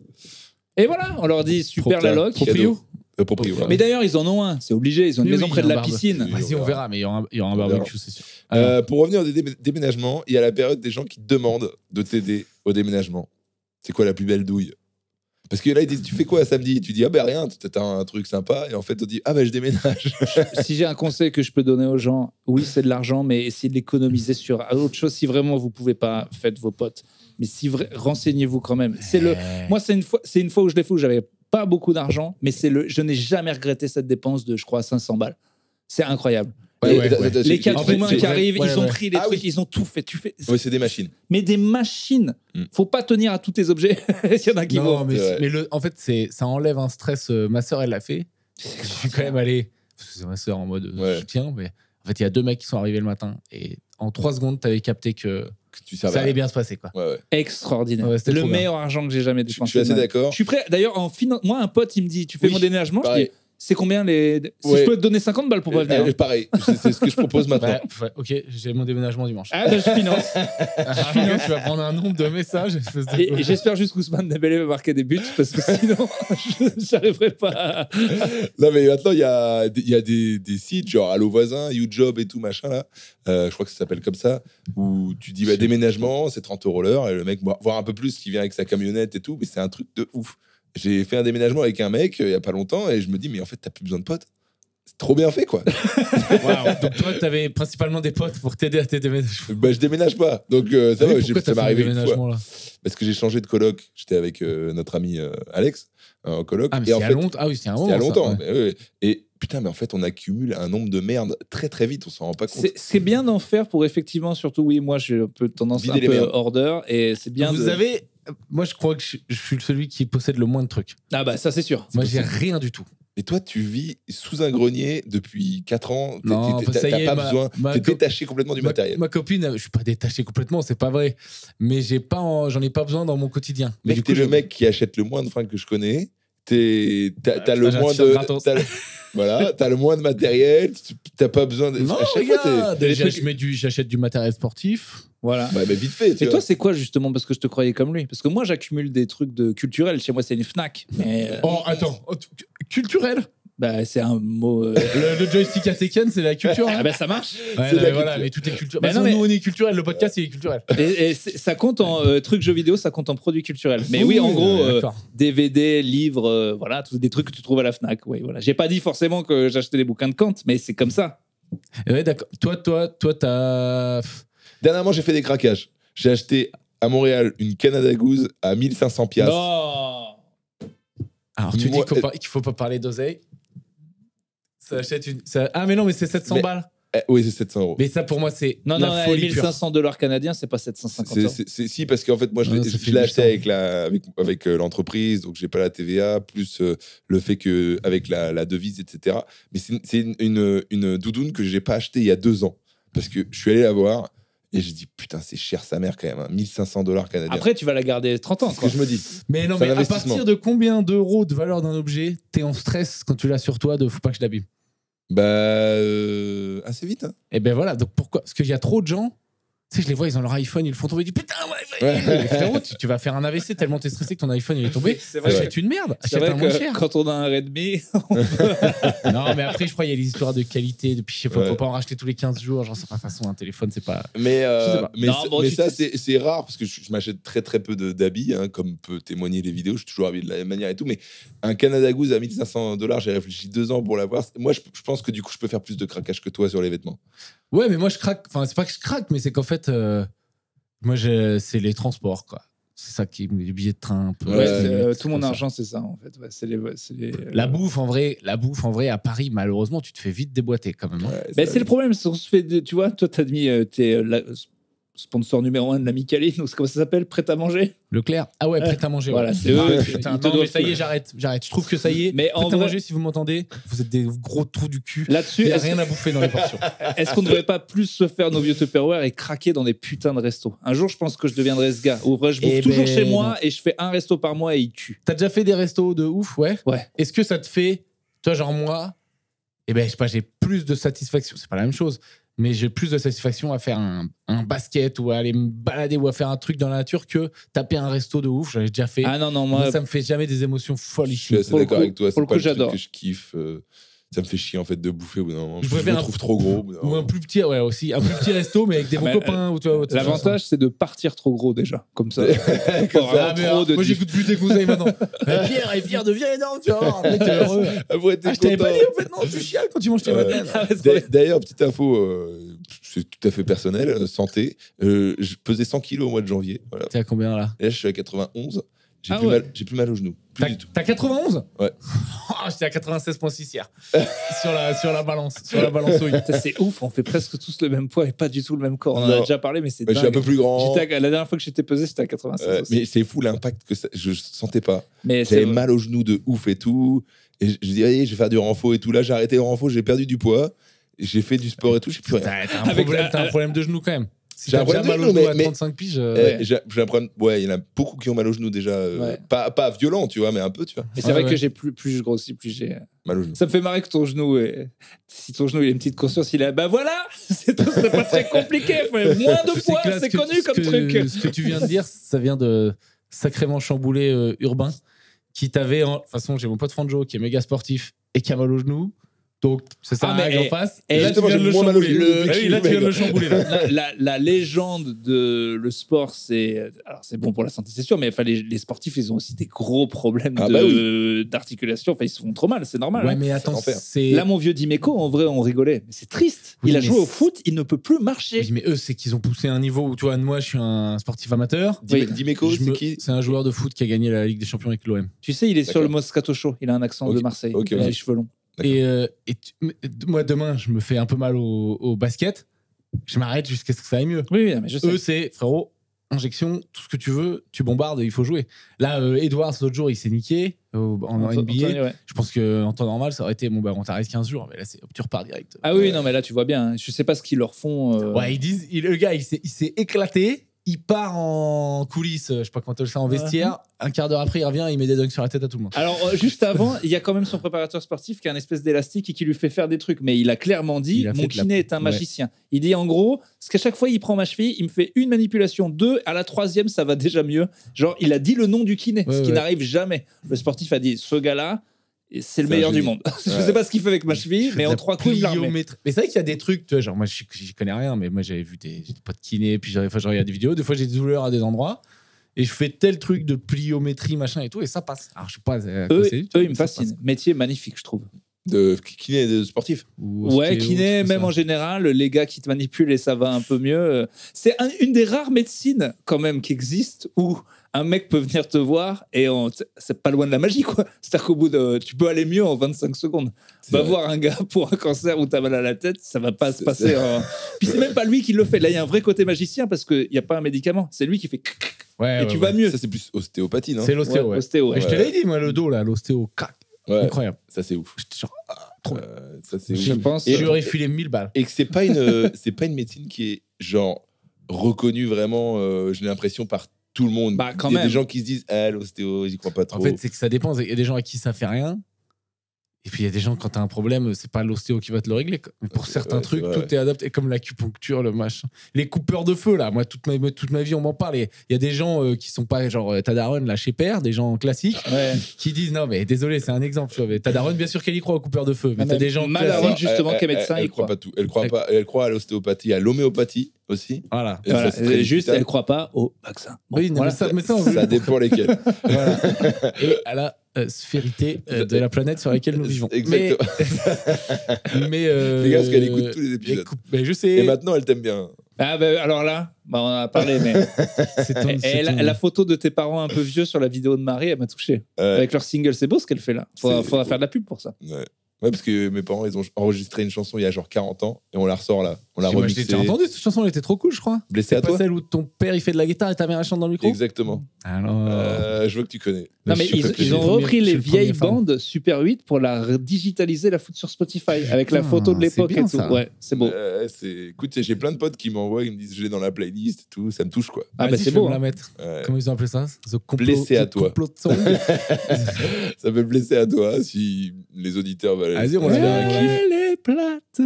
Et voilà, on leur dit super Proprio. la loc. Proprio. Proprio, voilà. Mais d'ailleurs, ils en ont un, c'est obligé. Ils ont une Mais maison oui, près de un la barbecue. piscine. Oui. Vas-y, on verra, mais il y aura un On barbecue, c'est sûr. Pour revenir au déménagement, il y a la période des gens qui te demandent de t'aider au déménagement. C'est quoi la plus belle douille? Parce que là, ils disent, tu fais quoi samedi? Tu dis, ah ben rien, t'as un truc sympa. Et en fait, on dit, ah ben je déménage. Si j'ai un conseil que je peux donner aux gens, oui, c'est de l'argent, mais essayez de l'économiser sur autre chose. Si vraiment vous pouvez pas, faites vos potes. Mais si renseignez-vous quand même. Moi, c'est une fois où je l'ai fait où j'avais pas beaucoup d'argent, mais je n'ai jamais regretté cette dépense de, je crois, 500 balles. C'est incroyable. Ouais, Et- ouais, ouais. Les quatre En fait, humains c'est qui vrai. arrivent, Ouais, ils ont ouais. pris les Ah trucs, oui. ils ont tout fait. Oui, c'est des machines. Mais des machines. Faut pas tenir à tous tes objets. Il y en a qui Non, vont. mais, C'est vrai. mais en fait, ça enlève un stress. Ma sœur, elle l'a fait. Je suis quand même allé. Parce que c'est ma sœur en mode Ouais. soutien, mais en fait, il y a 2 mecs qui sont arrivés le matin et en 3 secondes, t'avais capté que Que tu serves ça à- allait bien se passer, quoi. Ouais, ouais. Extraordinaire. Ouais, c'était le trop bien. meilleur argent que j'ai jamais Je dépensé. suis assez de ma vie. d'accord. Je suis prêt. D'ailleurs, moi, un pote, il me dit, tu fais Oui, mon déménagement. Je pareil. dis, c'est combien les. Si Ouais. je peux te donner 50 balles pour pas venir. Pareil, c'est ce que je propose maintenant. Ouais, ok, j'ai mon déménagement dimanche. Ah, ben, je finance. Ok, tu vas prendre un nombre de messages. espèce de- Et j'espère juste qu'Ousmane Dembélé va marquer des buts parce que sinon, je n'arriverai pas. Non, mais maintenant, il y a des sites, genre Allo Voisin, YouJob et tout, machin, là. Je crois que ça s'appelle comme ça, où tu dis, bah, déménagement, c'est 30 € l'heure, et le mec, voir un peu plus, qui vient avec sa camionnette et tout, mais c'est un truc de ouf. J'ai fait un déménagement avec un mec il y a pas longtemps, et je me dis, mais en fait, t'as plus besoin de potes. C'est trop bien fait, quoi. Waouh. Donc toi, t'avais principalement des potes pour t'aider à tes déménagements. Bah, je déménage pas. Donc, ça va, ça m'est arrivé une fois. Là Parce que j'ai changé de coloc. J'étais avec notre ami Alex, en coloc. Ah, mais et en c'était fait, longtemps. Ah oui, c'était un moment. c'était il y a ça, longtemps. ouais. Mais, ouais. Et putain, mais en fait, on accumule un nombre de merde très très vite. On s'en rend pas compte. C'est bien d'en faire pour effectivement, surtout, oui, moi j'ai un peu tendance Vider un les peu merdes. order et c'est bien. Vous avez. Moi, je crois que je suis celui qui possède le moins de trucs. Ah bah ça c'est sûr. Moi, j'ai rien du tout. Et toi, tu vis sous un grenier depuis 4 ans. Non, ça y est, T'as pas besoin. T'es détaché complètement du matériel. Ma copine, je suis pas détaché complètement, c'est pas vrai. Mais j'en ai pas besoin dans mon quotidien. Mais Mec, t'es le mec qui achète le moins de fringues que je connais. T'as le moins de. Voilà, t'as le moins de matériel. T'as pas besoin de. Non, à chaque fois, j'achète du matériel sportif. Voilà. Bah, vite fait. Et toi, c'est quoi justement? Parce que je te croyais comme lui. Parce que moi, j'accumule des trucs de culturel. Chez moi, c'est une Fnac. Mais, Oh, attends. Culturel? bah, c'est un mot. Le joystick à Tekken, c'est la culture. Ah bah ça marche. Ouais, C'est la voilà, culture. mais tout est culturel. Mais Bah, non, nous, mais- on est culturel. Le podcast, il est culturel. Et ça compte en trucs jeux vidéo, ça compte en produits culturels. Mais oui, en gros, d'accord. DVD, livres, voilà, tous des trucs que tu trouves à la Fnac. Oui, voilà. J'ai pas dit forcément que j'achetais des bouquins de Kant, mais c'est comme ça. Ouais, d'accord. Toi, t'as. Dernièrement, j'ai fait des craquages. J'ai acheté à Montréal une Canada Goose à 1500 piastres. Non. Alors, tu dis Moi- qu'il faut pas parler d'oseille. Ça achète une. Ah, mais non, mais c'est 700 Mais- balles. Oui, c'est 700 euros. Mais ça, pour moi, c'est Non, la non, folie pure. 1500 $ canadiens, c'est pas 750 euros. Si, parce qu'en fait, moi, je Non, l'ai ça fait je l'ai acheté 800. avec l'entreprise, donc j'ai pas la TVA, plus le fait que avec la devise, etc. Mais c'est une doudoune que j'ai pas achetée il y a 2 ans. Parce que je suis allé la voir et j'ai dit, putain, c'est cher sa mère quand même, hein, 1500 $ canadiens. Après, tu vas la garder 30 ans. c'est ce Quoi. que je me dis. Mais non, C'est mais un à investissement. partir de combien d'euros de valeur d'un objet, t'es en stress quand tu l'as sur toi de faut pas que je l'abîme? Bah, assez vite. Hein. Et ben voilà, donc pourquoi? Parce qu'il y a trop de gens, tu sais, je les vois, ils ont leur iPhone, ils le font tomber, ils disent putain, mon iPhone! Ouais. Frérot, tu vas faire un AVC tellement t'es stressé que ton iPhone il est tombé. C'est vrai. Achète une merde, C'est achète vrai un moins que cher. quand on a un Redmi, Non, mais après, je crois qu'il y a des histoires de qualité, depuis je sais pas, Ouais. faut pas en racheter tous les 15 jours, genre, c'est pas façon, un téléphone, c'est pas. Mais, Je sais pas. mais, Non, ça- bon, mais tu ça, sais- c'est rare parce que je m'achète très très peu d'habits, hein, comme peut témoigner les vidéos. Je suis toujours habillé de la même manière et tout. Mais un Canada Goose à 1500 $, j'ai réfléchi 2 ans pour l'avoir. Moi, je pense que du coup, je peux faire plus de craquage que toi sur les vêtements. Ouais, mais moi je craque, enfin, c'est pas que je craque, mais c'est qu'en fait, moi, c'est les transports, quoi. C'est ça qui est les billets de train un peu. ouais, Ouais, tout mon comme ça. argent, c'est ça en fait. Ouais, c'est les. La bouffe, en vrai, à Paris, malheureusement, tu te fais vite déboîter quand même. Hein. Ouais, Mais ça- c'est le problème, c'est qu'on se fait. Tu vois, toi, t'as mis t'es sponsor numéro 1 de la Micali, donc comment ça s'appelle? Prêt à manger? Leclerc. Ah ouais, prêt à manger. Voilà, ouais. c'est eux, Ah, ils putain, te non, mais doivent ça y tout. est, j'arrête. Je trouve que ça y est. Mais Prêt en à vrai- manger, si vous m'entendez, vous êtes des gros trous du cul. Là-dessus, Il n'y a est-ce rien à bouffer dans les portions. est-ce qu'on ne devrait pas plus se faire nos vieux Tupperware et craquer dans des putains de restos? Un jour, je pense que je deviendrai ce gars. Ou vrai, je bouffe Eh toujours ben, chez moi non. et je fais un resto par mois et il tue. T'as déjà fait des restos de ouf, ouais? Ouais. Est-ce que ça te fait, toi, genre moi, eh ben, je sais pas, j'ai plus de satisfaction. C'est pas la même chose, mais j'ai plus de satisfaction à faire un basket ou à aller me balader ou à faire un truc dans la nature que taper un resto de ouf. J'avais déjà fait. Ah non, non, Moi, moi. ça me fait jamais des émotions Je suis folies. assez Pour le d'accord coup- avec toi. pour le C'est pas coup, le truc j'adore. que je kiffe. Ça me fait chier en fait de bouffer au bout d'un moment. Je Je préfère me un- trouve trop gros. au bout d'un Ou un moment. plus petit, ouais, aussi. Un plus petit resto, mais avec des bons mais, copains. Ou, tu vois, L'avantage, c'est de partir trop gros déjà. Comme ça. Comme ça, Ah, mais alors, moi, j'écoute plus tes conseils maintenant. Pierre devient énorme, tu vois. Après, t'es heureux. Après, t'es Ah, je t'avais content. pas dit, en fait, non, tu chiales quand tu manges tes Ouais. madeleines. D'ailleurs, petite info, c'est tout à fait personnel, santé. Je pesais 100 kilos au mois de janvier. Voilà. T'es à combien là? Et là, je suis à 91. J'ai Ah plus, ouais. j'ai plus mal au genou. Plus du tout. T'as 91? Ouais. Oh, j'étais à 96,6 hier. sur la balance. Sur la balançouille. Ça, c'est ouf, on fait presque tous le même poids et pas du tout le même corps. On en Non. a déjà parlé, mais c'est Mais je suis un dingue. peu plus grand. La dernière fois que j'étais pesé, c'était à 96 aussi. Mais c'est fou l'impact que ça, je sentais pas. Mais J'avais c'est mal au genou de ouf et tout. Et je disais, allez, je vais faire du renfo et tout. Là, j'ai arrêté le renfo, j'ai perdu du poids. J'ai fait du sport et tout, j'ai plus rien. T'as un problème de genou quand même. Si J'ai un t'as déjà problème de mal au genou, genou à mais- 35 piges. J'ai un problème. Ouais, il y en a beaucoup qui ont mal au genou déjà. Ouais. Pas violent, tu vois, mais un peu, tu vois. Et c'est Ouais, vrai ouais. que j'ai plus je grossis, plus j'ai. Mal au genou. Ça me fait marrer que ton genou, si ton genou il a une petite conscience, il a. Bah voilà, c'est pas très compliqué. Moins de poids, classe c'est que- connu ce comme que- truc. Ce que tu viens de dire, ça vient de sacrément chamboulé Urbain, qui t'avait. De toute façon, j'ai mon pote Franjo qui est méga sportif et qui a mal au genou. Donc, c'est ça, mais en face. et Et là, tu justement, viens de j'ai le moins mal au chambouler. genou depuis que Ah je oui, suis là, tu viens de maigre. le chambouler. Là. la légende de le sport, alors c'est bon pour la santé, c'est sûr, mais enfin, les sportifs, ils ont aussi des gros problèmes Ah bah d'articulation. Enfin, ils se font trop mal, c'est normal. Ouais, hein. mais attends, l'enfer. c'est. Là, mon vieux Dimeco, en vrai, on rigolait. Mais c'est triste. Oui, il a mais joué au c'est- foot, il ne peut plus marcher. Oui, mais eux, c'est qu'ils ont poussé un niveau où, tu vois, moi, je suis un sportif amateur. Oui. Dimeco, Je c'est me- qui? C'est un joueur de foot qui a gagné la Ligue des Champions avec l'OM. Tu sais, il est sur D'accord. le Moscato Show. Il a un accent Ok. de Marseille. Ok, Il a ok. les cheveux longs. D'accord. Moi, demain, je me fais un peu mal au basket. Je m'arrête jusqu'à ce que ça aille mieux. Oui, mais je sais. Eux, c'est frérot, injection, tout ce que tu veux, tu bombardes, il faut jouer. Là, Edwards, l'autre jour, il s'est niqué en NBA. Anthony, ouais. Je pense qu'en temps normal, ça aurait été bon, bah, on t'arrête 15 jours, mais là, tu repars direct. Ah oui, non, mais là, tu vois bien. hein. Je sais pas ce qu'ils leur font. Ouais, ils disent, le gars, il s'est éclaté. Il part en coulisses, je sais pas comment tu le sais, en vestiaire. Un quart d'heure après, il revient, il met des dunks sur la tête à tout le monde. Alors, juste avant, il y a quand même son préparateur sportif qui a un espèce d'élastique et qui lui fait faire des trucs. Mais il a clairement dit Il a fait mon de la- kiné est un Ouais. magicien. Il dit en gros, parce qu'à chaque fois, il prend ma cheville, il me fait une manipulation, 2, à la 3e, ça va déjà mieux. Genre, il a dit le nom du kiné, Ouais, ce qui ouais. n'arrive jamais. Le sportif a dit ce gars-là, c'est le C'est un meilleur du génie. monde. Je Ouais. sais pas ce qu'il fait avec ma cheville, Il fait mais de en la 3 coups, il me la remet. pliométrie. Mais c'est vrai qu'il y a des trucs, tu vois, genre moi j'y connais rien, mais moi j'avais vu j'ai des potes kinés, puis des fois je regarde des vidéos, des fois j'ai des douleurs à des endroits, et je fais tel truc de pliométrie, machin et tout, et ça passe. Alors je sais pas. Eux, ils me fascinent. Métier magnifique, je trouve. De kiné de sportif. Ouais, kiné, même en général, les gars qui te manipulent et ça va un peu mieux. C'est une des rares médecines, quand même, qui existe où un mec peut venir te voir et c'est pas loin de la magie, quoi. C'est-à-dire qu'au bout de. Tu peux aller mieux en 25 secondes. C'est Va vrai. voir un gars pour un cancer où t'as mal à la tête, ça va pas se C'est- passer. Puis c'est même pas lui qui le fait. Là, il y a un vrai côté magicien parce qu'il n'y a pas un médicament. C'est lui qui fait. Ouais, Et tu vas mieux. Ça, c'est plus ostéopathie, non? C'est l'ostéo, ouais. Ostéo, ouais. Et je te l'avais dit, moi, le dos, là, l'ostéo, crac, Ouais, incroyable. ça, c'est ouf. J'étais genre, trop bien. Ça, c'est Je ouf. pense. Et- J'aurais filé 1000 balles. Et que c'est pas une médecine qui est genre reconnue vraiment, j'ai l'impression, par tout le monde. Bah, quand Il y a même. des gens qui se disent, ah, l'ostéo, j'y crois pas trop. En fait, c'est que ça dépend. Il y a des gens à qui ça fait rien. Et puis il y a des gens, quand t'as un problème, c'est pas l'ostéo qui va te le régler. Mais pour C'est certains vrai, trucs, c'est vrai. tout est adapté. Comme l'acupuncture, le machin. Les coupeurs de feu, là. Moi, toute ma vie, on m'en parle. Et il y a des gens qui sont pas genre Tadaron, là, chez Père, des gens classiques, Ouais. qui disent non, mais désolé, c'est un exemple. Tu vois, mais Tadaron, bien sûr qu'elle y croit aux coupeurs de feu. Mais Ah, t'as mais des gens Madaron, classiques. justement, qui est médecin, elle il croit croit. pas tout. Elle croit pas. Elle croit à l'ostéopathie, à l'homéopathie aussi. Voilà. Et Voilà. ça, c'est très Juste, discutable. elle croit pas au vaccin. Bon, Oui, non, voilà. mais ça, on veut- Ça dépend lesquels. Voilà. Et à la sphérité de la planète sur laquelle nous vivons. Exactement. Mais Fais gaffe parce qu'elle écoute tous les épisodes. Mais je sais. Et maintenant, elle t'aime bien. Ah ben alors là, on en a parlé, mais C'est ton- c'est ton- la photo de tes parents un peu vieux sur la vidéo de Marie, elle m'a touché. Ouais. Avec leur single, c'est beau ce qu'elle fait là. Faudra C'est faire beau. de la pub pour ça. Ouais, parce que mes parents, ils ont enregistré une chanson il y a genre 40 ans et on la ressort là. On l'a Moi, je l'ai remixée. déjà entendu, cette chanson, elle était trop cool, je crois. Blessé à C'est pas toi celle où ton père il fait de la guitare et ta mère elle chante dans le micro. Exactement. Alors. Je veux que tu connais. Non, mais Je te fais ils plaisir. ont Je suis le repris premier- les je suis le vieilles premier fan. bandes Super 8 pour la digitaliser, la foutre sur Spotify avec la Putain, photo de l'époque c'est bien, et tout. ça. Ouais, c'est beau. Écoute, j'ai plein de potes qui m'envoient, ils me disent je l'ai dans la playlist et tout, ça me touche quoi. Ah, bah, Vas-y, c'est je vais beau, me la hein. mettre. Ouais. Comment ils ont appelé ça? The complot, Blessé à the toi. complot song. Ça peut blesser à toi si les auditeurs veulent. Vas-y, on va aller faire un faire kiff. les plates.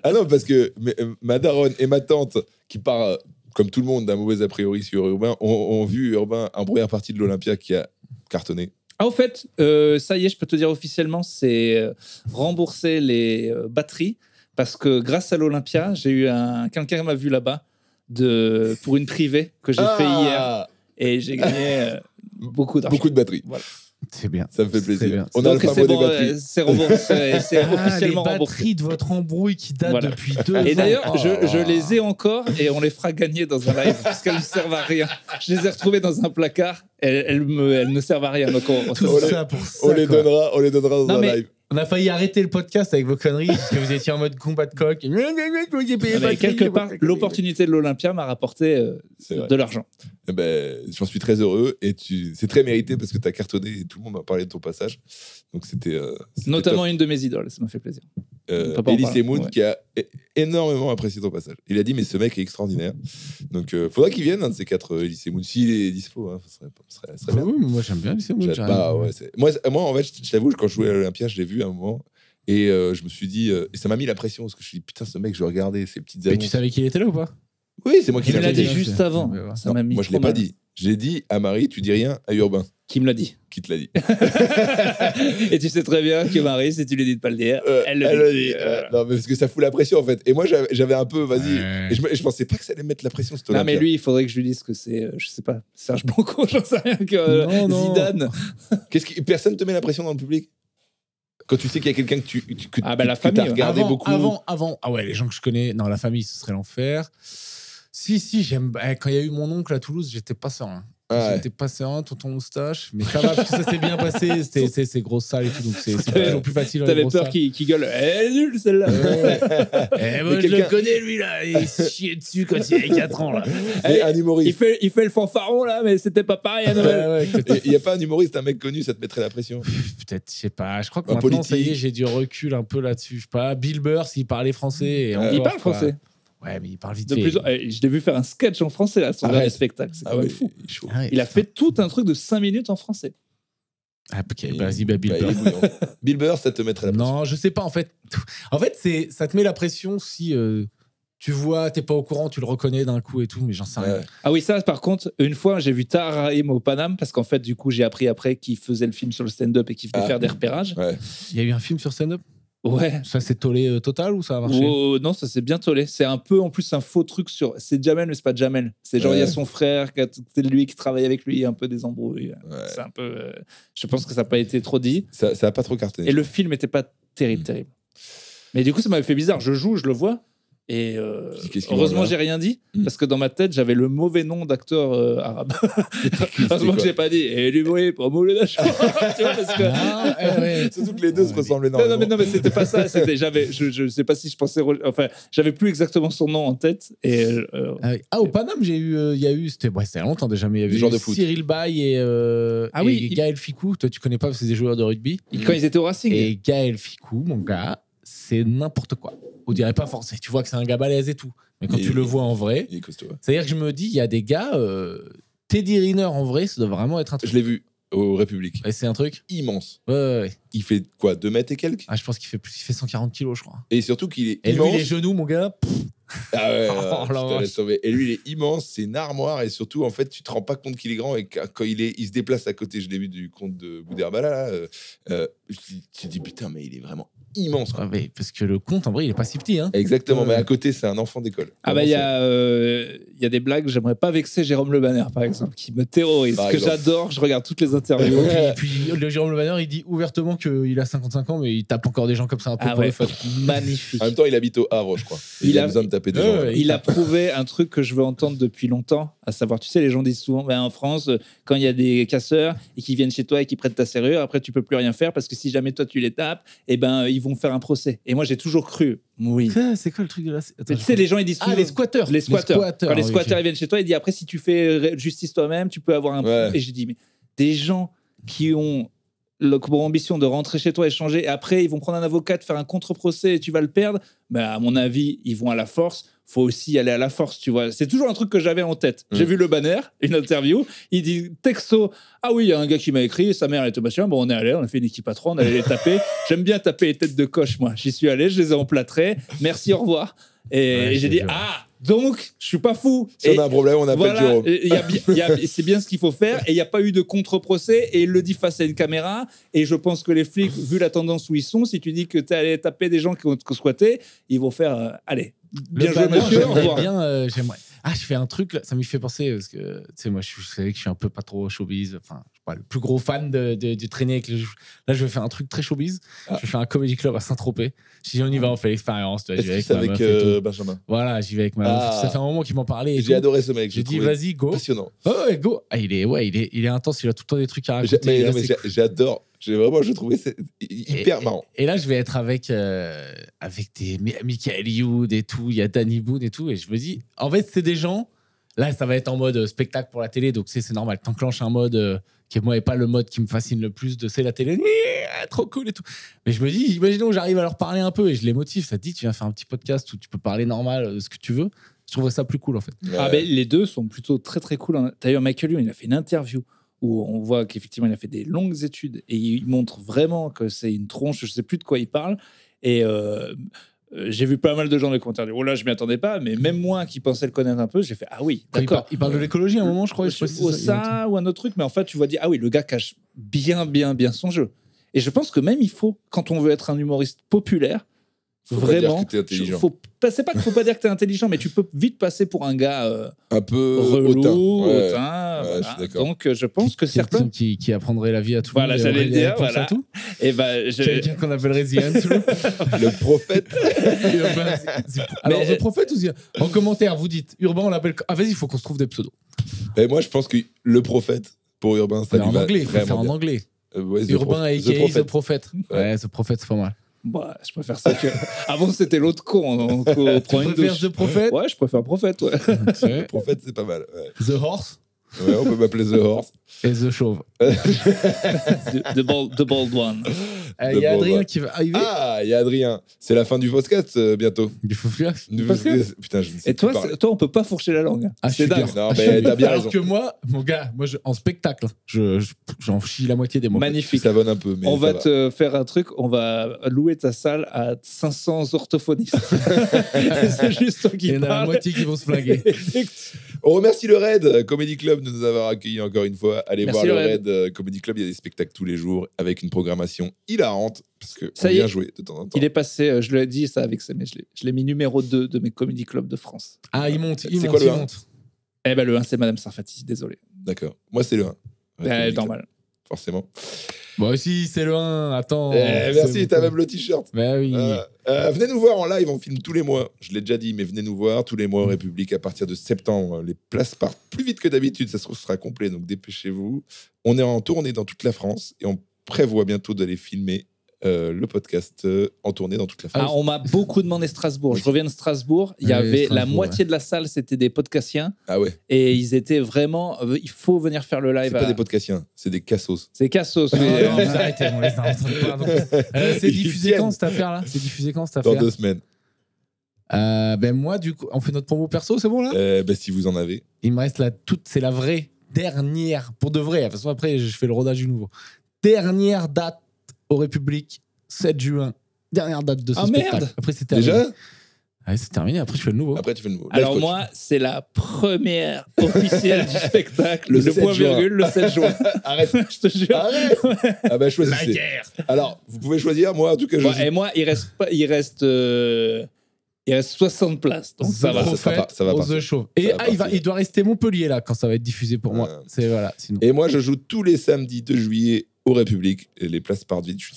Ah non, parce que ma daronne et ma tante, qui part, comme tout le monde, d'un mauvais a priori sur Urbain, ont vu Urbain en première partie de l'Olympia qui a cartonné. Ah, au fait, ça y est, je peux te dire officiellement, c'est rembourser les batteries parce que grâce à l'Olympia, j'ai eu quelqu'un m'a vu là-bas pour une privée que j'ai fait hier et j'ai gagné beaucoup d'argent. Beaucoup de batteries. C'est bien. Ça me fait C'est plaisir. bien. On a le Donc fameux c'est des bon, batteries. c'est remboursé, c'est officiellement les remboursé. batteries de votre embrouille qui date Voilà. depuis 2 ans. Et d'ailleurs, Oh. je les ai encore et on les fera gagner dans un live parce qu'elles ne servent à rien. Je les ai retrouvées dans un placard, elles ne servent à rien. Donc Tout On les- ça pour ça. On les quoi. donnera dans Non, un mais- live. On a failli arrêter le podcast avec vos conneries parce que vous étiez en mode combat de coq. mais quelque part, l'opportunité de l'Olympia m'a rapporté C'est vrai. de l'argent. Eh ben, j'en suis très heureux et c'est très mérité parce que tu as cartonné et tout le monde m'a parlé de ton passage. Donc c'était Notamment une de mes idoles, ça m'a fait plaisir. on peut pas en Elie parler, Semoun ouais. qui a énormément apprécié ton passage. Il a dit mais ce mec est extraordinaire. Donc faudra qu'il vienne un de ces quatre Elie Semoun s'il est dispo. Hein, ça serait bien. Oui, mais moi j'aime bien les Semoun. Moi en fait je t'avoue quand je jouais à l'Olympia je l'ai vu à un moment et je me suis dit et ça m'a mis la pression parce que je me suis dit putain ce mec je le regardais ses petites Mais annonces. tu savais qu'il était là ou pas? Oui c'est moi qui Il me l'a l'ai dit dit. juste avant. Ouais, ouais. Ça Non, m'a mis moi je trop l'ai pas mal. dit. J'ai dit à Marie, tu dis rien à Urbain. Qui me l'a dit. Qui te l'a dit? Et tu sais très bien que Marie, si tu lui dis de pas le dire, elle Elle le dit. Non, mais parce que ça fout la pression en fait. Et moi, j'avais un peu, vas-y. Ouais. Et je pensais pas que ça allait mettre la pression, cette Non, mais Olympia. lui, il faudrait que je lui dise que c'est, je sais pas, Serge Blanco, j'en sais rien, que Non. Zidane. Personne te met la pression dans le public? Quand tu sais qu'il y a quelqu'un que Ah, bah, la que famille, t'as ouais. regardé beaucoup. Avant. Ah ouais, les gens que je connais. Non, la famille, ce serait l'enfer. Si, j'aime. Quand il y a eu mon oncle à Toulouse, j'étais pas serein. Ah ouais. J'étais pas serein, tonton moustache. Mais ça va, parce que ça s'est bien passé. C'est grosse salle et tout. Donc c'est toujours plus facile. T'avais peur qu'il gueule. Elle est nulle, celle-là. Moi, je le connais, lui, là. Il se chiait dessus quand il avait 4 ans, là. Et un humoriste. Il fait le fanfaron, là, mais c'était pas pareil à Noël. Il n'y a pas un humoriste, un mec connu, ça te mettrait la pression? Peut-être, je sais pas. Je crois que Un maintenant, ça y est, politique. j'ai du recul un peu là-dessus. Je sais pas. Bill Burr, s'il parlait français. Et Il encore, parle quoi. français. Ouais, mais il parle vite De fait. plus je l'ai vu faire un sketch en français, là, son Arrête. dernier spectacle. C'est quand même fou. il est chaud. Ah ouais, Il a putain. fait tout un truc de 5 minutes en français. Ah, ok, vas-y, Bill Bah, il Burr. est bouillant. Bill Burr, ça te mettrait la pression? Non, je sais pas, en fait. En fait, ça te met la pression si tu vois, t'es pas au courant, tu le reconnais d'un coup et tout, mais j'en sais rien. Ouais. Ah oui, ça, par contre, une fois, j'ai vu Tahar Rahim au Paname, parce qu'en fait, du coup, j'ai appris après qu'il faisait le film sur le stand-up et qu'il venait faire des repérages. Ouais. Il y a eu un film sur stand-up? Ouais. Ça s'est tollé total ou ça a marché? Oh, non, ça s'est bien tollé. C'est un peu, en plus, un faux truc sur. C'est Jamel, mais c'est pas Jamel. C'est genre, il y a Ouais. son frère, c'est lui qui travaille avec lui, un peu des embrouilles. Ouais. C'est un peu. Je pense que ça n'a pas été trop dit. Ça a pas trop cartonné. Et le film n'était pas terrible. Mais du coup, ça m'avait fait bizarre. Je joue, je le vois. Et Qu'est-ce qu'il heureusement, mange, là j'ai rien dit, Mm. parce que dans ma tête, j'avais le mauvais nom d'acteur arabe. Heureusement que quoi j'ai pas dit. Et lui, oui, pour Moulin Tu vois, parce que. Ah, ouais. Surtout que les deux se ressemblent Non, énormément. mais c'était pas ça. Je sais pas si je pensais. Enfin, j'avais plus exactement son nom en tête. Et Au Paname, il y a eu, c'était il y a longtemps déjà, mais il y avait Des joueurs eu de foot. Cyril Bay et, Ah oui, et Gaël Ficou. Toi, tu connais pas parce que c'est des joueurs de rugby. quand ils étaient au Racing. Et Gaël Ficou, mon gars, c'est n'importe quoi. On dirait pas forcé. Tu vois que c'est un gars balèze et tout. Mais quand Et- tu le vois en vrai, Il est costaud. c'est-à-dire que je me dis, il y a des gars, Teddy Riner en vrai, ça doit vraiment être un truc. Je l'ai vu au République. Ouais, c'est un truc. Immense. Ouais. Il fait quoi, 2 mètres et quelques? Ah, je pense qu'il fait 140 kilos, je crois. Et surtout qu'il est Et immense. lui, les genoux, mon gars. Ah ouais, Oh, la putain, vache. laisse tomber. Et lui, il est immense, c'est une armoire. Et surtout, en fait, tu te rends pas compte qu'il est grand. Et quand il se déplace à côté, je l'ai vu du compte de Bouderbala, là, tu te dis, putain, mais il est vraiment immense. Quoi. Ouais, mais parce que le compte, en vrai, il est pas si petit. Hein. Exactement, Ouais. mais à côté, c'est un enfant d'école. Ah bah il y a des blagues, j'aimerais pas vexer Jérôme Le Banner par exemple, qui me terrorise, Par que exemple. j'adore, je regarde toutes les interviews. Et puis, le Jérôme Le Banner, il dit ouvertement qu'il a 55 ans, mais il tape encore des gens comme ça un peu Ah pour ouais, le fun. magnifique. En même temps, il habite au Havre, je crois. Et il a besoin de taper des Ouais, gens. ouais, là. Il a prouvé un truc que je veux entendre depuis longtemps, à savoir, tu sais, les gens disent souvent, ben, en France, quand il y a des casseurs et qui viennent chez toi et qui prennent ta serrure, après tu peux plus rien faire parce que si jamais toi tu les tapes, eh ben ils vont faire un procès. Et moi j'ai toujours cru, oui. C'est quoi le truc de la. Mais tu sais, les gens ils disent souvent, les squatteurs. les squatteurs. Quand les oui, squatteurs ok. ils viennent chez toi, ils disent après si tu fais justice toi-même, tu peux avoir un. Ouais. Et j'ai dit mais des gens qui ont pour ambition de rentrer chez toi et changer, et après ils vont prendre un avocat, faire un contre-procès et tu vas le perdre. Mais à mon avis, ils vont à la force. Faut aussi aller à la force, tu vois. C'est toujours un truc que j'avais en tête. J'ai vu Le Banner, une interview, il dit texto, ah oui, il y a un gars qui m'a écrit, sa mère elle était machin, bon on est allé, on a fait une équipe à 3, on allait les taper. J'aime bien taper les têtes de coche, moi. J'y suis allé, je les ai emplâtrés. Merci, au revoir. Et j'ai dit, ah, donc, je suis pas fou. Si on a un problème, on appelle Voilà, Jérôme. c'est bien ce qu'il faut faire. Et il n'y a pas eu de contre-procès. Et il le dit face à une caméra. Et je pense que les flics, vu la tendance où ils sont, si tu dis que tu es allé taper des gens qui ont squatté, ils vont faire allez, bien joué, monsieur. Au revoir. J'aimerais. Ah, je fais un truc, là, ça m'y fait penser, parce que, tu sais, moi, je sais que je suis un peu pas trop showbiz, enfin, je suis pas le plus gros fan du traîner avec les. Là, je vais faire un truc très showbiz. Je vais faire un comedy club à Saint-Tropez. Si on y va, on fait l'expérience. Tu vois, j'y vais Est-ce que avec c'est ma meuf et tout. Benjamin? Voilà, j'y vais avec ma meuf. Ça fait un moment qu'il m'en parlait. et J'ai tout. adoré ce mec. J'ai dit, trouvé vas-y, go. passionnant. Oh, ouais, go. Ah, il est intense, il a tout le temps des trucs à raconter. il est Mais assez j'adore. Je trouvais c'est hyper marrant. Et là, je vais être avec des Michael Youd et tout, il y a Danny Boone et tout, et je me dis, en fait, c'est des gens. Là, ça va être en mode spectacle pour la télé, donc c'est normal. T'enclenches un mode qui, moi, n'est pas le mode qui me fascine le plus de c'est la télé, trop cool et tout. Mais je me dis, imaginons que j'arrive à leur parler un peu et je les motive. Ça te dit, tu viens faire un petit podcast où tu peux parler normal de ce que tu veux. Je trouverais ça plus cool, en fait. Ah, ben, les deux sont plutôt très très cool. D'ailleurs, Michael Youn, il a fait une interview où on voit qu'effectivement, il a fait des longues études et il montre vraiment que c'est une tronche, je sais plus de quoi il parle. Et j'ai vu pas mal de gens dans les commentaires dire oh là, je m'y attendais pas, mais même moi qui pensais le connaître un peu, j'ai fait ah oui, Quand d'accord. il parle de l'écologie à un moment, je crois. Je sais pas si c'est Ça ou un autre truc, mais en fait, tu vois dire ah oui, le gars cache bien son jeu. Et je pense que même il faut, quand on veut être un humoriste populaire, Faut pas dire vraiment, que t'es intelligent. c'est pas qu'il faut pas dire que t'es intelligent, mais tu peux vite passer pour un gars Un peu relou, hautain. hautain. Ouais, Voilà. je suis d'accord. Donc je pense que certains. qui apprendrait la vie à tout le Voilà, monde. j'allais le dire, Pense voilà. à tout. Et ben, Quelqu'un qu'on appellerait The Answer. Le prophète. Alors, Mais- The Prophet ou The... En commentaire, vous dites Urbain, on l'appelle. Ah, vas-y, il faut qu'on se trouve des pseudos. Et moi, je pense que le prophète, pour Urbain, ça Mais lui en va anglais, il faut le faire vraiment en bien. anglais. Ouais, The Urbain Prophet. aka The Prophet. Ouais. Ouais, The Prophet, c'est pas mal. Bah, je préfère ça que. Avant, c'était l'autre con. Donc, on prend Tu une préfères douche. The Prophet Ouais, je préfère Prophète. Ouais. Le prophète, c'est pas mal. Ouais. The Horse Ouais, on peut m'appeler The Horse. et The Chauve. The bold one. Il y a bon, Adrien bah. qui va arriver. Ah, il y a Adrien. C'est la fin du podcast bientôt. Du fou furieux. Putain, je ne sais Et toi, plus parler. toi, on peut pas fourcher la langue. Ah, je C'est suis dingue. bien. Non, mais t'as bien Alors raison. que moi, mon gars, en spectacle, j'en chie la moitié des mots. Tu Magnifique. savonnes un peu, mais On ça va te faire un truc, on va louer ta salle à 500 orthophonistes. C'est juste toi qui Il y en a la parles. moitié qui vont se flinguer. On remercie le Raid Comedy Club de nous avoir accueillis encore une fois. Allez Merci, voir le le Raid Comedy Club, il y a des spectacles tous les jours avec une programmation hilarante parce que Ça on y vient est. jouer de temps en temps. Il est passé, je l'ai dit ça avec ça, mais je l'ai mis numéro 2 de mes comedy clubs de France. Ah, il monte, il C'est monte, quoi le il 1? monte. Eh ben le 1 c'est Madame Sarfati, désolé. D'accord. Moi, c'est le 1. Normal. Forcément. Bon, aussi, c'est le 1. Attends. Merci, c'est t'as bon. même le t-shirt. Bah oui. Venez nous voir en live, on filme tous les mois. Je l'ai déjà dit, mais venez nous voir tous les mois en République à partir de septembre. Les places partent plus vite que d'habitude, ça se trouve, ce sera complet, donc dépêchez-vous. On est en tournée dans toute la France et on prévoit bientôt d'aller filmer le podcast en tournée dans toute la France. Ah, on m'a beaucoup demandé Strasbourg. Je reviens de Strasbourg. Il y Oui, avait la Strasbourg, moitié de la salle, c'était des podcastiens. Ah ouais, Et ils étaient vraiment. Il faut venir faire le c'est live. pas des podcastiens, c'est des cassos. C'est Cassos. Non, mais, non, vous arrêtez, on les a entendus pas. C'est Ils diffusé tiennent. quand cette affaire-là C'est diffusé quand cette Dans affaire 2 semaines. Ben moi, du coup, on fait notre promo perso, c'est bon là Si vous en avez. Il me reste c'est la vraie dernière, pour de vrai. De toute façon, après, je fais le rodage du nouveau. Dernière date au République, 7 juin. Dernière date de ce Ah, spectacle. merde. Après, c'est terminé. Déjà Ouais, c'est terminé. Après, je fais le nouveau. Après, tu fais le nouveau. Alors Live coach. moi, c'est la première officielle du spectacle, Le le 7 point juin. virgule, le 7 juin. Arrête. Je te jure. Arrête. Ah bah choisissez. guerre. Alors, vous pouvez choisir. Moi, en tout cas, je Bon, et moi, il reste 60 places, donc ça va. ça va Rose partir. de Chauve. Ça Et va il partir. doit rester Montpellier là quand ça va être diffusé pour moi. C'est voilà. Sinon. Et moi, je joue tous les samedis 2 juillet au République. Et les places partent vite. Je suis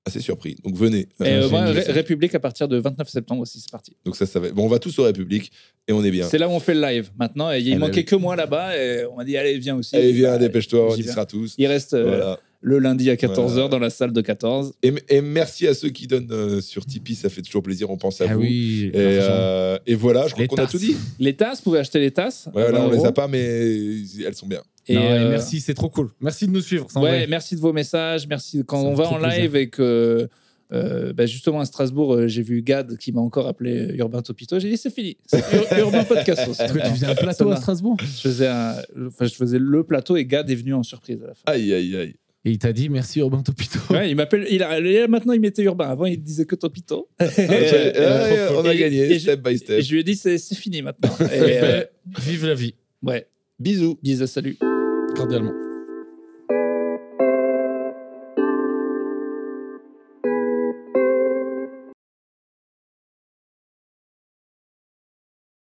assez surpris. Donc venez. Et moi, Génial. République à partir de 29 septembre aussi, c'est parti. Donc ça va. Bon, on va tous au République et on est bien. C'est là où on fait le live maintenant. Et il bah manquait oui. que moi là-bas et on m'a dit allez viens aussi. Allez, viens, Bah, dépêche-toi, on j'y y vais. sera tous. Il reste Voilà. le lundi à 14h Voilà. dans la salle de 14. Et merci à ceux qui donnent sur Tipeee, ça fait toujours plaisir, on pense à Ah vous. oui. Et voilà, je crois Les qu'on a tasses. tout dit. Les tasses, vous pouvez acheter les tasses. Ouais, là, on 20 les euros. a pas, mais elles sont bien. Et, Non, et merci, c'est trop cool. Merci de nous suivre. c'est en Ouais, vrai. merci de vos messages. Merci quand Ça on me va fait en trop live et que justement à Strasbourg, j'ai vu Gad qui m'a encore appelé Urbain Topito. J'ai dit c'est fini, c'est Urbain Podcast. Parce que tu faisais un plateau à Strasbourg. Je faisais le plateau et Gad est venu en surprise à la fin. Aïe, aïe, aïe. Et il t'a dit merci Urbain Topito. Ouais, il m'appelle. Maintenant, il mettait Urbain. Avant, il disait que Topito. On a et- gagné, et step by Et step. je lui ai dit c'est fini maintenant. Et, Vive la vie. ouais. Bisous. Bisous, salut. Cordialement.